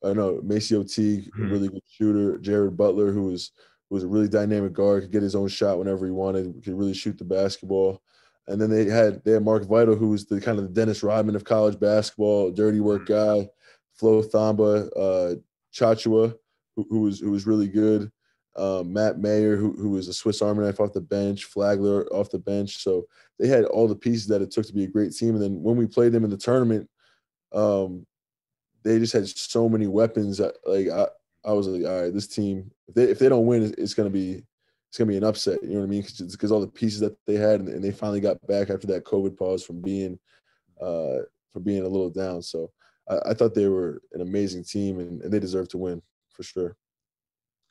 Speaker 2: no, Maceo Teague, a
Speaker 1: Mhm.
Speaker 2: really good shooter. Jared Butler, who was a really dynamic guard, could get his own shot whenever he wanted, could really shoot the basketball. And then they had Mark Vital, who was the kind of the Dennis Rodman of college basketball, dirty work guy. Flo Thamba, Chachua, who was really good. Matt Mayer, who was a Swiss Army knife off the bench, Flagler off the bench. So they had all the pieces that it took to be a great team. And then when we played them in the tournament, um, they just had so many weapons. I was like, all right, this team, if they don't win, it's gonna be an upset. You know what I mean? Because all the pieces that they had, and they finally got back after that COVID pause uh, from being a little down. So I thought they were an amazing team, and they deserve to win for sure.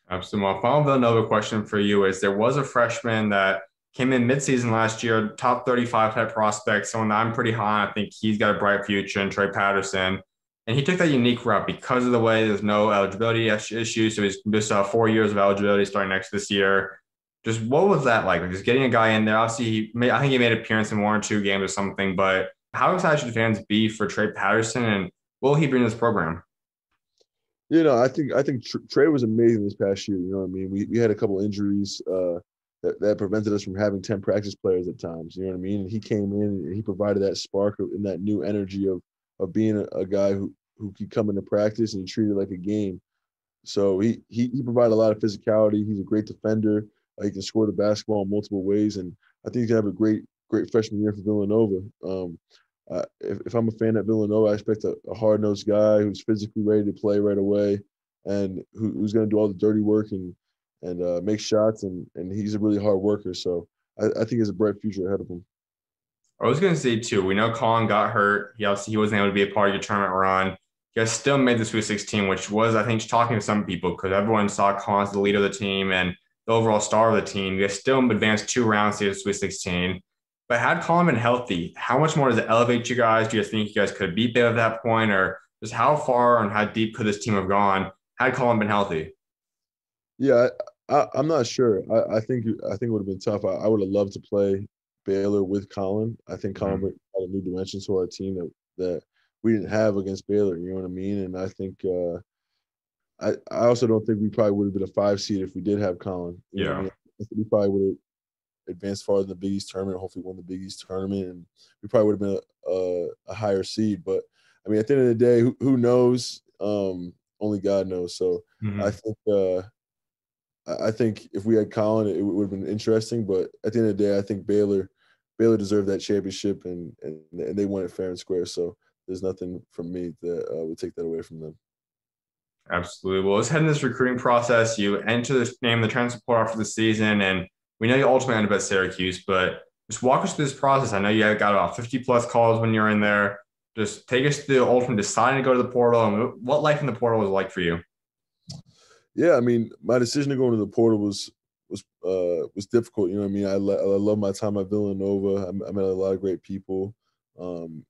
Speaker 1: Absolutely. My final Villanova question for you is there was a freshman that came in midseason last year, top 35 type prospect, someone that I'm pretty high on. I think he's got a bright future, and Trey Patterson. And he took that unique route because of the way there's no eligibility issues. So he's just 4 years of eligibility starting next this year. Just what was that like? Just getting a guy in there. Obviously, I think he made an appearance in 1 or 2 games or something. But how excited should fans be for Trey Patterson, and will he bring this program?
Speaker 2: I think Trey was amazing this past year. You know what I mean? We had a couple injuries that prevented us from having 10 practice players at times. You know what I mean? And he came in and he provided that spark and that new energy of being a guy who could come into practice and treat it like a game. So he provided a lot of physicality. He's a great defender. He can score the basketball in multiple ways, and I think he's gonna have a great freshman year for Villanova. If I'm a fan at Villanova, I expect a hard nosed guy who's physically ready to play right away, and who's gonna do all the dirty work and make shots, and he's a really hard worker. So I think there's a bright future ahead of him.
Speaker 1: I was going to say too, we know Collin got hurt. He wasn't able to be a part of your tournament run. You guys still made the Sweet 16, which was, I think, talking to some people because everyone saw Collin as the leader of the team and the overall star of the team. You guys still advanced 2 rounds to the Sweet 16. But had Collin been healthy, how much more does it elevate you guys? Do you think you guys could beat Baylor at that point? Or just how far and how deep could this team have gone had Collin been healthy?
Speaker 2: Yeah, I'm not sure. I think it would have been tough. I would have loved to play Baylor with Colin. I think Colin
Speaker 1: Mhm.
Speaker 2: brought a new dimension to our team that we didn't have against Baylor. You know what I mean? And I think I also don't think we probably would have been a 5 seed if we did have Colin. You know what I
Speaker 1: Yeah.
Speaker 2: mean? I think we probably would have advanced farther in the Big East tournament. Hopefully, won the Big East tournament, and we probably would have been a higher seed. But I mean, at the end of the day, who knows? Only God knows. So I
Speaker 1: Mhm.
Speaker 2: think. I think if we had Colin, it would have been interesting. But at the end of the day, I think Baylor deserved that championship, and they won it fair and square. So there's nothing from me that would take that away from them.
Speaker 1: Absolutely. Well, let's head in this recruiting process. You enter this name the transfer portal after the season, and we know you ultimately ended up at Syracuse, but just walk us through this process. I know you got about 50 plus calls when you're in there. Just take us through the ultimate deciding to go to the portal and what life in the portal was like for you.
Speaker 2: Yeah, I mean, my decision to go into the portal was difficult. You know what I mean? I love my time at Villanova. I met a lot of great people. Um,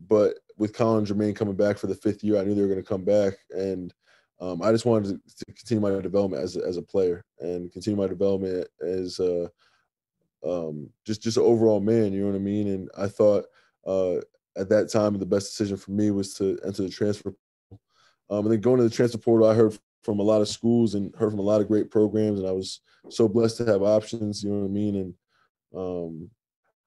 Speaker 2: but with Colin Jermaine coming back for the 5th year, I knew they were going to come back, and I just wanted to continue my development as a player and continue my development as just an overall man. You know what I mean? And I thought at that time, the best decision for me was to enter the transfer. And then going to the transfer portal, I heard from a lot of schools and heard from a lot of great programs, and I was so blessed to have options. You know what I mean? And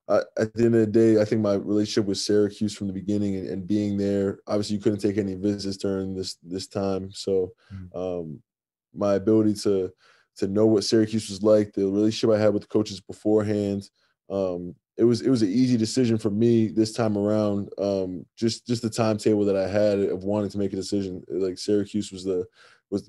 Speaker 2: at the end of the day, I think my relationship with Syracuse from the beginning and being there, obviously you couldn't take any visits during this time. So my ability to know what Syracuse was like, the relationship I had with the coaches beforehand, it was an easy decision for me this time around. Just the timetable that I had of wanting to make a decision, like Syracuse was the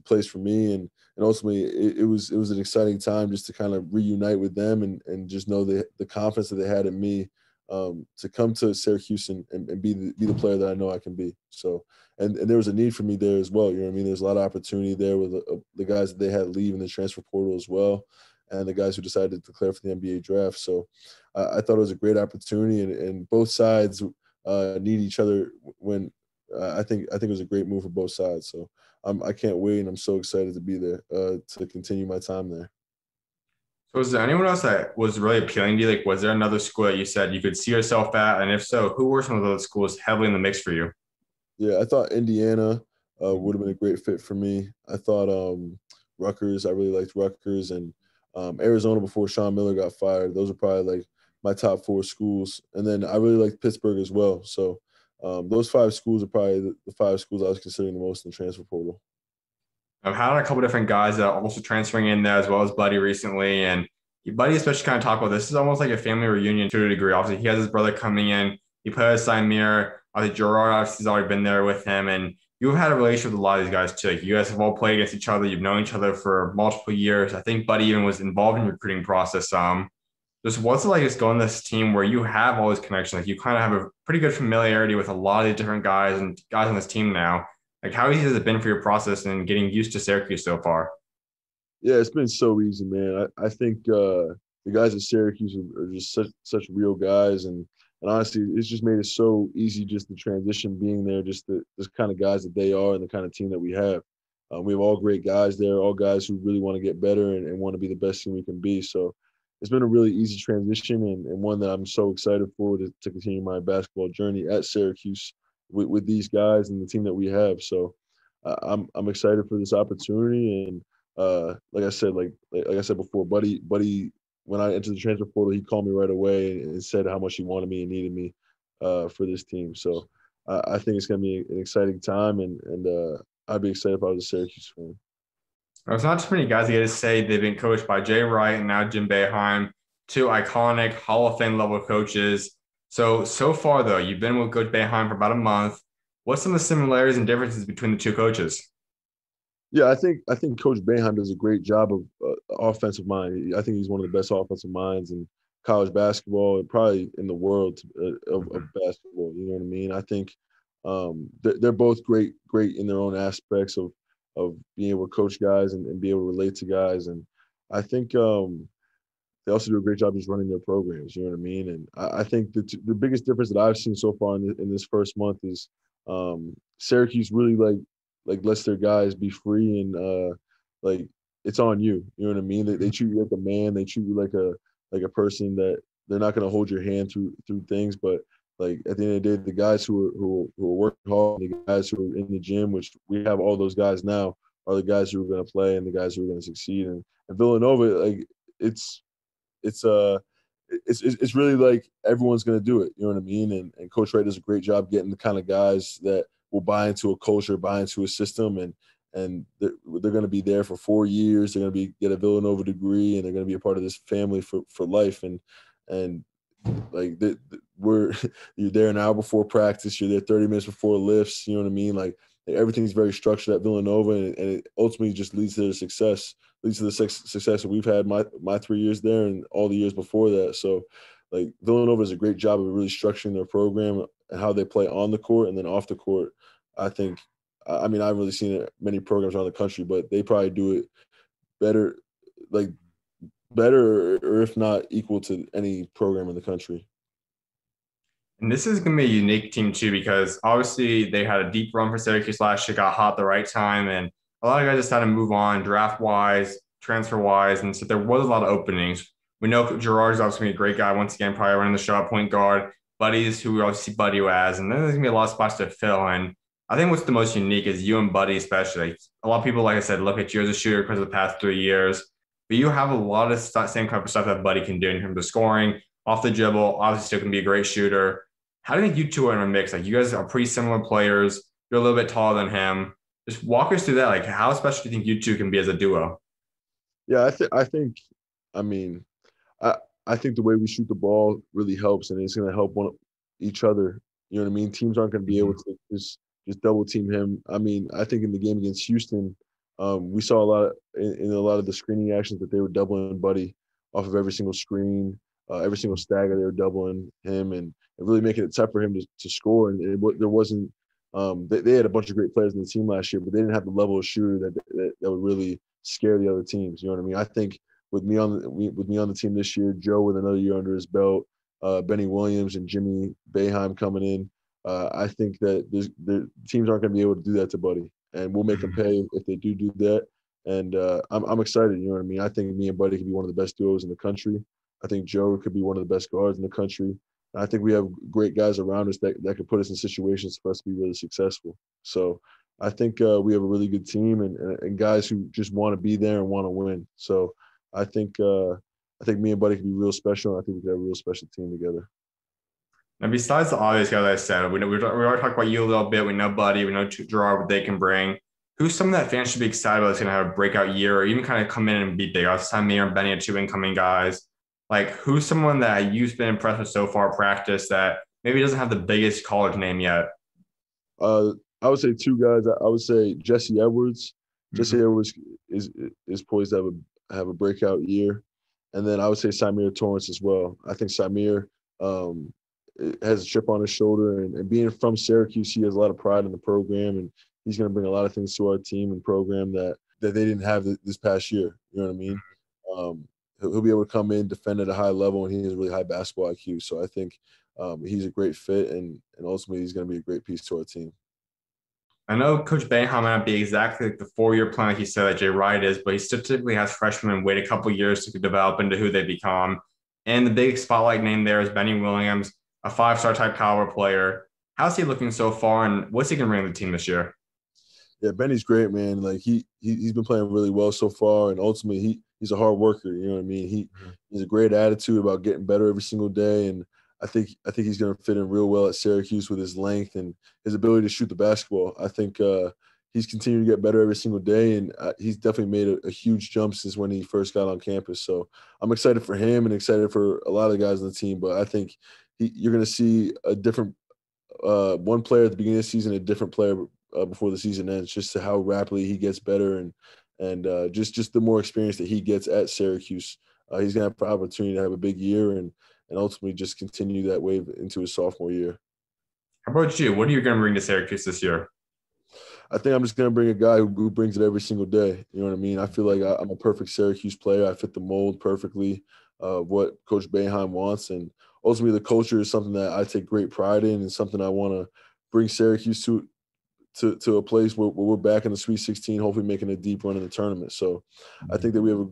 Speaker 2: place for me, and ultimately it was an exciting time just to kind of reunite with them and just know the confidence that they had in me to come to Syracuse and be the player that I know I can be. So and there was a need for me there as well. You know what I mean? There's a lot of opportunity there with the guys that they had leave in the transfer portal as well, and the guys who decided to declare for the NBA draft. So I thought it was a great opportunity, and both sides need each other. When I think it was a great move for both sides. So I can't wait, and I'm so excited to be there to continue my time there.
Speaker 1: So was there anyone else that was really appealing to you? Like, was there another school that you said you could see yourself at? And if so, who were some of those schools heavily in the mix for you?
Speaker 2: Yeah, I thought Indiana would have been a great fit for me. I thought Rutgers. I really liked Rutgers and Arizona before Sean Miller got fired. Those are probably like my top four schools. And then I really liked Pittsburgh as well. So those five schools are probably the five schools I was considering the most in the transfer portal.
Speaker 1: I've had a couple different guys that are also transferring in there as well as Buddy recently. And Buddy especially kind of talked about this is almost like a family reunion to a degree. Obviously, he has his brother coming in. He played with Symir. Obviously, Gerard obviously has already been there with him. And you've had a relationship with a lot of these guys too. Like, you guys have all played against each other. You've known each other for multiple years. I think Buddy even was involved in the recruiting process. Just what's it like just going to this team where you have all these connections? Like, you kind of have a pretty good familiarity with a lot of the different guys and guys on this team now. Like, how easy has it been for your process and getting used to Syracuse so far?
Speaker 2: Yeah, it's been so easy, man. I think the guys at Syracuse are just such real guys, and honestly, it's just made it so easy just to transition being there, just the kind of guys that they are and the kind of team that we have. We have all great guys there, all guys who really want to get better and want to be the best team we can be. So it's been a really easy transition and one that I'm so excited for to continue my basketball journey at Syracuse with these guys and the team that we have. So I'm excited for this opportunity and like I said, like I said before, Buddy, when I entered the transfer portal, he called me right away and said how much he wanted me and needed me for this team. So I think it's going to be an exciting time, and I'd be excited if I was a Syracuse fan.
Speaker 1: There's not too many guys that get to say they've been coached by Jay Wright and now Jim Boeheim, two iconic Hall of Fame level coaches. So far, though, you've been with Coach Boeheim for about a month. What's some of the similarities and differences between the two coaches?
Speaker 2: Yeah, I think Coach Boeheim does a great job of offensive mind. I think he's one of the best offensive minds in college basketball and probably in the world of basketball. You know what I mean? I think they're both great in their own aspects of being able to coach guys and be able to relate to guys. And I think they also do a great job just running their programs. You know what I mean? And I think the biggest difference that I've seen so far in this first month is Syracuse really like lets their guys be free and like it's on you. You know what I mean? They treat you like a man. They treat you like a person that they're not going to hold your hand through things. But like at the end of the day, the guys who are working hard, the guys who are in the gym, which we have all those guys now, are the guys who are going to play and the guys who are going to succeed. And Villanova, like it's it's uh it's really like everyone's going to do it. You know what I mean? And Coach Wright does a great job getting the kind of guys that will buy into a culture, buy into a system, and they're going to be there for 4 years. They're going to get a Villanova degree, and they're going to be a part of this family for life. And like we're you're there an hour before practice. You're there 30 minutes before lifts. You know what I mean? Like everything's very structured at Villanova, and it ultimately just leads to their success. Leads to the success that we've had my 3 years there and all the years before that. So, like Villanova does a great job of really structuring their program and how they play on the court and then off the court. I think, I mean, I haven't really seen many programs around the country, but they probably do it better, like better or if not equal to any program in the country.
Speaker 1: And this is going to be a unique team too, because obviously they had a deep run for Syracuse last year, got hot at the right time, and a lot of guys decided to move on draft wise, transfer wise, and so there was a lot of openings. We know Gerard's obviously a great guy once again, probably running the show at point guard. buddies who we all see Buddy as, and then there's gonna be a lot of spots to fill. And I think what's the most unique is you and Buddy, especially. Like, a lot of people, like I said, look at you as a shooter because of the past 3 years, but you have a lot of same type of stuff that Buddy can do in terms of scoring, off the dribble. Obviously, still can be a great shooter. How do you think you two are in a mix? Like, you guys are pretty similar players. You're a little bit taller than him. Just walk us through that. Like, how special do you think you two can be as a duo?
Speaker 2: Yeah, I think, I mean, I I think the way we shoot the ball really helps, and it's going to help each other. You know what I mean? Teams aren't going to be able to just double team him. I mean, I think in the game against Houston, we saw a lot in a lot of the screening actions that they were doubling Buddy off of every single screen, every single stagger they were doubling him, and really making it tough for him to score. And there wasn't. They had a bunch of great players in the team last year, but they didn't have the level of shooter that would really scare the other teams. You know what I mean? I think with me on the team this year, Joe with another year under his belt, Benny Williams and Jimmy Boeheim coming in. I think that the teams aren't going to be able to do that to Buddy, and we'll make them pay if they do that. And I'm excited. You know what I mean? I think me and Buddy could be one of the best duos in the country. I think Joe could be one of the best guards in the country. I think we have great guys around us that could put us in situations for us to be really successful. So I think we have a really good team and guys who just want to be there and want to win. So I think me and Buddy can be real special. And I think we can have a real special team together.
Speaker 1: And besides the obvious guys I said, we already talked about you a little bit. We know Buddy, we know Gerard, what they can bring. Who's someone that fans should be excited about that's going to have a breakout year or even kind of come in and be big? Samir and Benny are two incoming guys. Like, who's someone that you've been impressed with so far practice that maybe doesn't have the biggest college name yet?
Speaker 2: Uh, I would say two guys. I would say Jesse Edwards. Jesse
Speaker 1: Mm-hmm.
Speaker 2: Edwards is poised to have a breakout year, and then I would say Samir Torrance as well. I think Samir um, has a chip on his shoulder, and being from Syracuse, he has a lot of pride in the program, and he's going to bring a lot of things to our team and program that they didn't have this past year. You know what I mean? Um, he'll be able to come in, defend at a high level, and he has really high basketball IQ. So I think he's a great fit, and ultimately he's going to be a great piece to our team.
Speaker 1: I know Coach Boeheim might not be exactly like the 4 year plan like he said that Jay Wright is, but he still typically has freshmen wait a couple years to develop into who they become. And the big spotlight name there is Benny Williams, a 5 star type caliber player. How's he looking so far, and what's he going to bring to the team this year?
Speaker 2: Yeah, Benny's great, man. Like he's been playing really well so far, and ultimately he's a hard worker. You know what I mean? He's a great attitude about getting better every single day, and I think he's going to fit in real well at Syracuse with his length and his ability to shoot the basketball. I think he's continued to get better every single day, and he's definitely made a huge jump since when he first got on campus. So I'm excited for him and excited for a lot of the guys on the team. But I think you're going to see a different one player at the beginning of the season, a different player before the season ends, just to how rapidly he gets better and just the more experience that he gets at Syracuse. He's gonna have the opportunity to have a big year and ultimately just continue that wave into his sophomore year.
Speaker 1: How about you? What are you going to bring to Syracuse this year?
Speaker 2: I think I'm just gonna bring a guy who brings it every single day. You know what I mean? I feel like I'm a perfect Syracuse player. I fit the mold perfectly of what Coach Boeheim wants, and ultimately the culture is something that I take great pride in and something I want to bring Syracuse to a place where we're back in the Sweet 16, hopefully making a deep run in the tournament. So I think that we have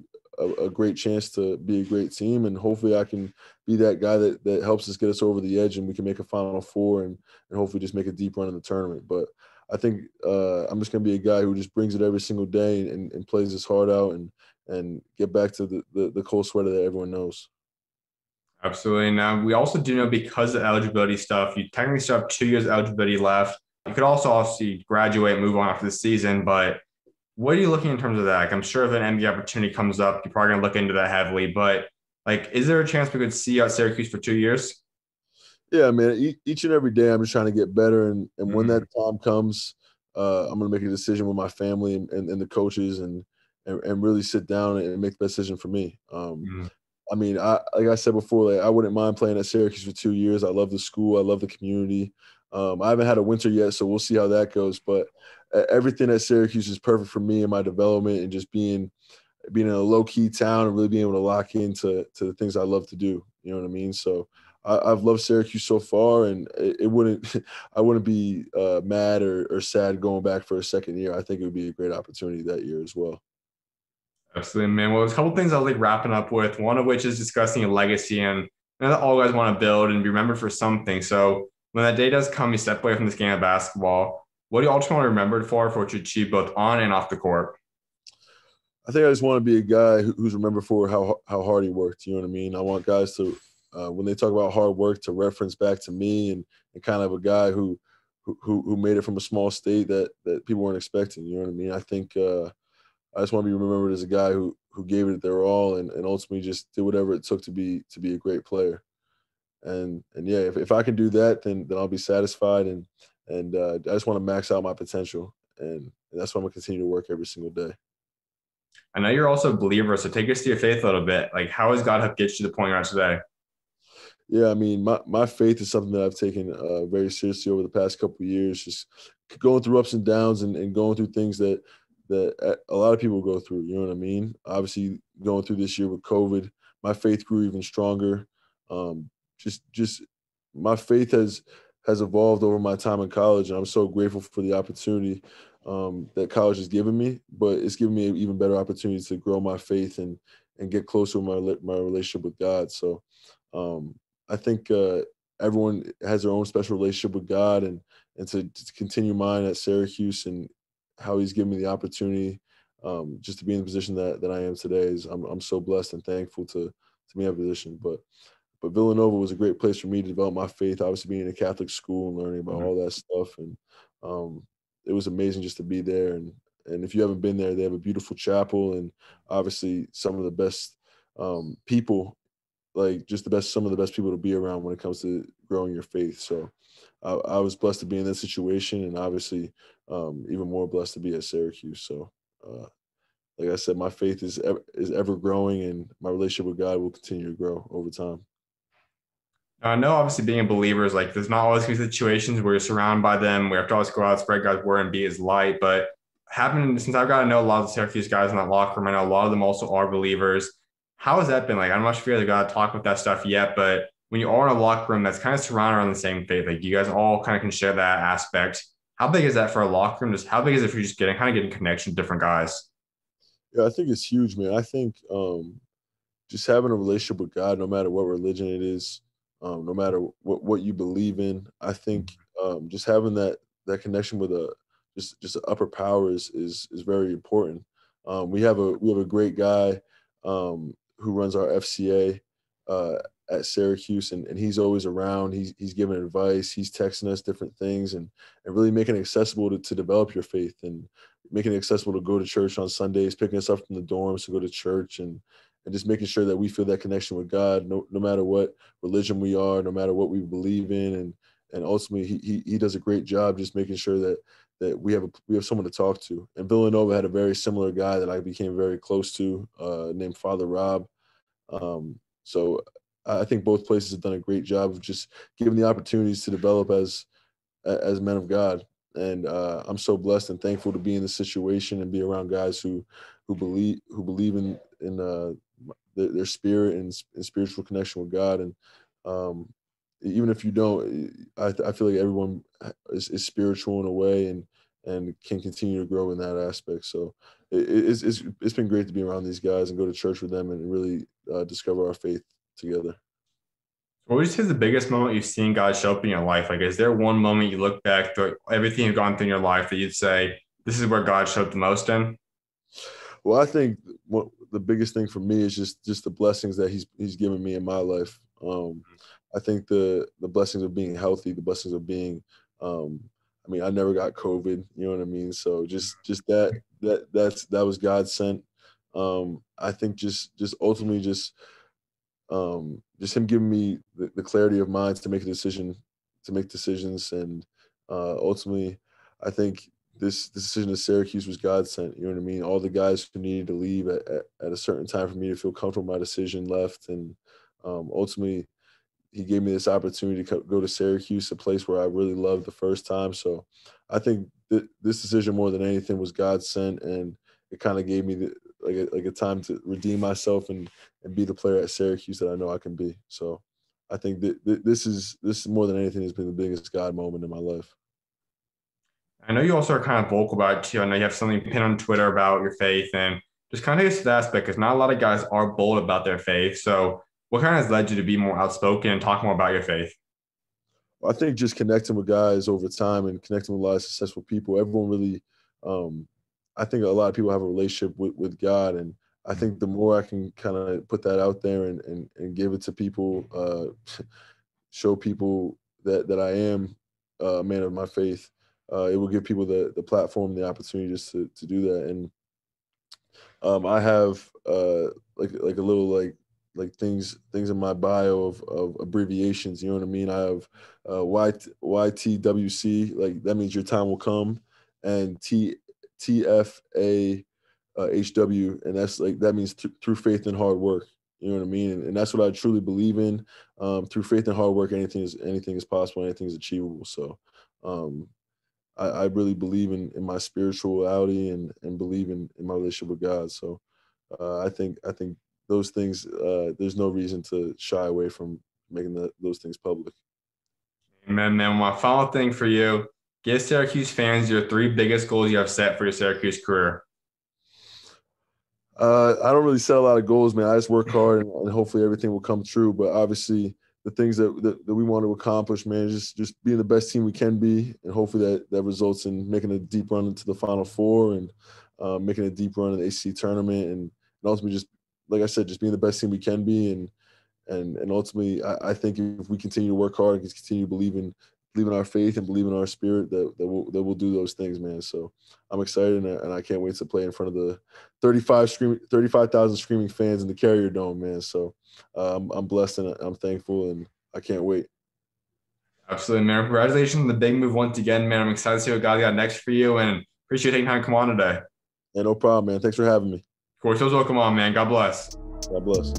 Speaker 2: a great chance to be a great team, and hopefully I can be that guy that helps us get us over the edge, and we can make a Final Four and hopefully just make a deep run in the tournament. But I think I'm just going to be a guy who just brings it every single day and plays his heart out and get back to the Cole Sweater that everyone knows.
Speaker 1: Absolutely. Now, we also do know because of eligibility stuff, you technically still have 2 years eligibility left. You could also obviously graduate, move on after the season, but what are you looking in terms of that? Like, I'm sure if an NBA opportunity comes up, you're probably going to look into that heavily, but like, is there a chance we could see you at Syracuse for 2 years?
Speaker 2: Yeah, man. Each and every day, I'm just trying to get better, and when that
Speaker 1: Mhm.
Speaker 2: time comes, I'm gonna make a decision with my family and the coaches, and really sit down and make the decision for me.
Speaker 1: Mhm.
Speaker 2: I mean, like I said before, like I wouldn't mind playing at Syracuse for 2 years. I love the school. I love the community. I haven't had a winter yet, so we'll see how that goes. But everything at Syracuse is perfect for me and my development, and just being in a low key town and really being able to lock into the things I love to do. You know what I mean? So I've loved Syracuse so far, and it wouldn't I wouldn't be mad or sad going back for a second year. I think it would be a great opportunity that year as well.
Speaker 1: Absolutely, man. Well, there's a couple things I was like wrapping up with, one of which is discussing a legacy. And I know that all guys want to build and be remembered for something. So when that day does come, you step away from this game of basketball. What do you ultimately want to be remembered for what you achieved both on and off the court?
Speaker 2: I think I just want to be a guy who's remembered for how hard he worked. You know what I mean? I want guys to, when they talk about hard work, to reference back to me and kind of a guy who made it from a small state that people weren't expecting. You know what I mean? I think I just want to be remembered as a guy who gave it their all and ultimately just did whatever it took to be a great player. And yeah, if I can do that, then I'll be satisfied. And I just want to max out my potential, and that's why I'm gonna continue to work every single day.
Speaker 1: I know you're also a believer, so take us to your faith a little bit. Like, how has God helped get you to the point you're at today?
Speaker 2: Yeah, I mean, my faith is something that I've taken very seriously over the past couple of years. Just going through ups and downs and going through things that a lot of people go through. You know what I mean? Obviously, going through this year with COVID, my faith grew even stronger. Um, just my faith has evolved over my time in college, and I'm so grateful for the opportunity that college has given me. But it's given me an even better opportunity to grow my faith and get closer with my relationship with God. So. Um, I think everyone has their own special relationship with God, and to continue mine at Syracuse and how He's given me the opportunity just to be in the position that I am today is I'm so blessed and thankful to be in that position. But Villanova was a great place for me to develop my faith. Obviously, being in a Catholic school and learning about all that stuff, and it was amazing just to be there. And if you haven't been there, they have a beautiful chapel and obviously some of the best people, like just some of the best people to be around when it comes to growing your faith. So I was blessed to be in that situation, and obviously even more blessed to be at Syracuse. So uh, like I said, my faith is ever growing, and my relationship with God will continue to grow over time.
Speaker 1: I know obviously being a believer is like there's not always gonna be situations where you're surrounded by them. We have to always go out, spread God's word, and be His light. But having since I've got to know a lot of the Syracuse guys in that locker room, I know a lot of them also are believers. How has that been like? I'm not sure if you guys got to talk about that stuff yet, but when you are in a locker room that's kind of surrounded around the same faith, like you guys all kind of can share that aspect. How big is that for a locker room? Just how big is it for you just getting connection with different guys?
Speaker 2: Yeah, I think it's huge, man. I think just having a relationship with God, no matter what religion it is, no matter what you believe in, I think just having that connection with a just an upper power is very important. We have a great guy who runs our FCA at Syracuse, and he's always around. He's giving advice. He's texting us different things, and really making it accessible to develop your faith, and making it accessible to go to church on Sundays, picking us up from the dorms to go to church, and just making sure that we feel that connection with God, no matter what religion we are, no matter what we believe in, and ultimately he does a great job just making sure that we have someone to talk to. And Villanova had a very similar guy that I became very close to, named Father Rob. So I think both places have done a great job of just giving the opportunities to develop as men of God. And I'm so blessed and thankful to be in this situation and be around guys who believe in their spirit and spiritual connection with God. And um, even if you don't, I feel like everyone is spiritual in a way and can continue to grow in that aspect. So it's been great to be around these guys and go to church with them and really discover our faith together.
Speaker 1: What would you say is the biggest moment you've seen God show up in your life? Like, is there one moment you look back through everything you've gone through in your life that you'd say, this is where God showed up the most in?
Speaker 2: Well, I think what the biggest thing for me is just the blessings that he's given me in my life. I think the blessings of being healthy, the blessings of being, um, I mean, I never got COVID. You know what I mean? So just that was God sent. I think just ultimately just him giving me the clarity of mind to make a decision, to make decisions, and ultimately, I think this decision at Syracuse was God sent. You know what I mean? All the guys who needed to leave at a certain time for me to feel comfortable with my decision left, and ultimately, he gave me this opportunity to go to Syracuse, a place where I really loved the first time. So, I think this decision more than anything was God sent, and it kind of gave me like a time to redeem myself and be the player at Syracuse that I know I can be. So, I think that this more than anything has been the biggest God moment in my life.
Speaker 1: I know you also are kind of vocal about it too. I know you have something pinned on Twitter about your faith and just kind of take us to that aspect because not a lot of guys are bold about their faith. So What kind of has led you to be more outspoken and talk more about your faith?
Speaker 2: I think just connecting with guys over time and connecting with a lot of successful people, everyone really, I think a lot of people have a relationship with God. And I think the more I can kind of put that out there and give it to people, show people that I am a man of my faith, it will give people the platform, the opportunity just to do that. And I have like a little like things in my bio of abbreviations. You know what I mean? I have YTWC, like that means your time will come, and TFA HW, and that's like that means through faith and hard work. You know what I mean? And that's what I truly believe in. Through faith and hard work, anything is possible, anything is achievable. So um, I really believe in my spirituality and believe in my relationship with God. So I think those things, there's no reason to shy away from making those things public.
Speaker 1: And then my final thing for you, give Syracuse fans your three biggest goals you have set for your Syracuse career.
Speaker 2: I don't really set a lot of goals, man. I just work hard and hopefully everything will come true. But obviously, the things that we want to accomplish, man, just being the best team we can be, and hopefully that results in making a deep run into the Final Four and making a deep run in the ACC tournament, and ultimately just like I said, just being the best team we can be, and ultimately, I think if we continue to work hard and continue to believe in our faith and believe in our spirit, that we'll do those things, man. So I'm excited and I can't wait to play in front of the 35,000 screaming fans in the Carrier Dome, man. So I'm blessed and I'm thankful and I can't wait.
Speaker 1: Absolutely, man. Congratulations on the big move once again, man. I'm excited to see what God got next for you and appreciate you taking time to come on today.
Speaker 2: Yeah, no problem, man. Thanks for having me.
Speaker 1: Of course, you're welcome on, man. God bless.
Speaker 2: God bless.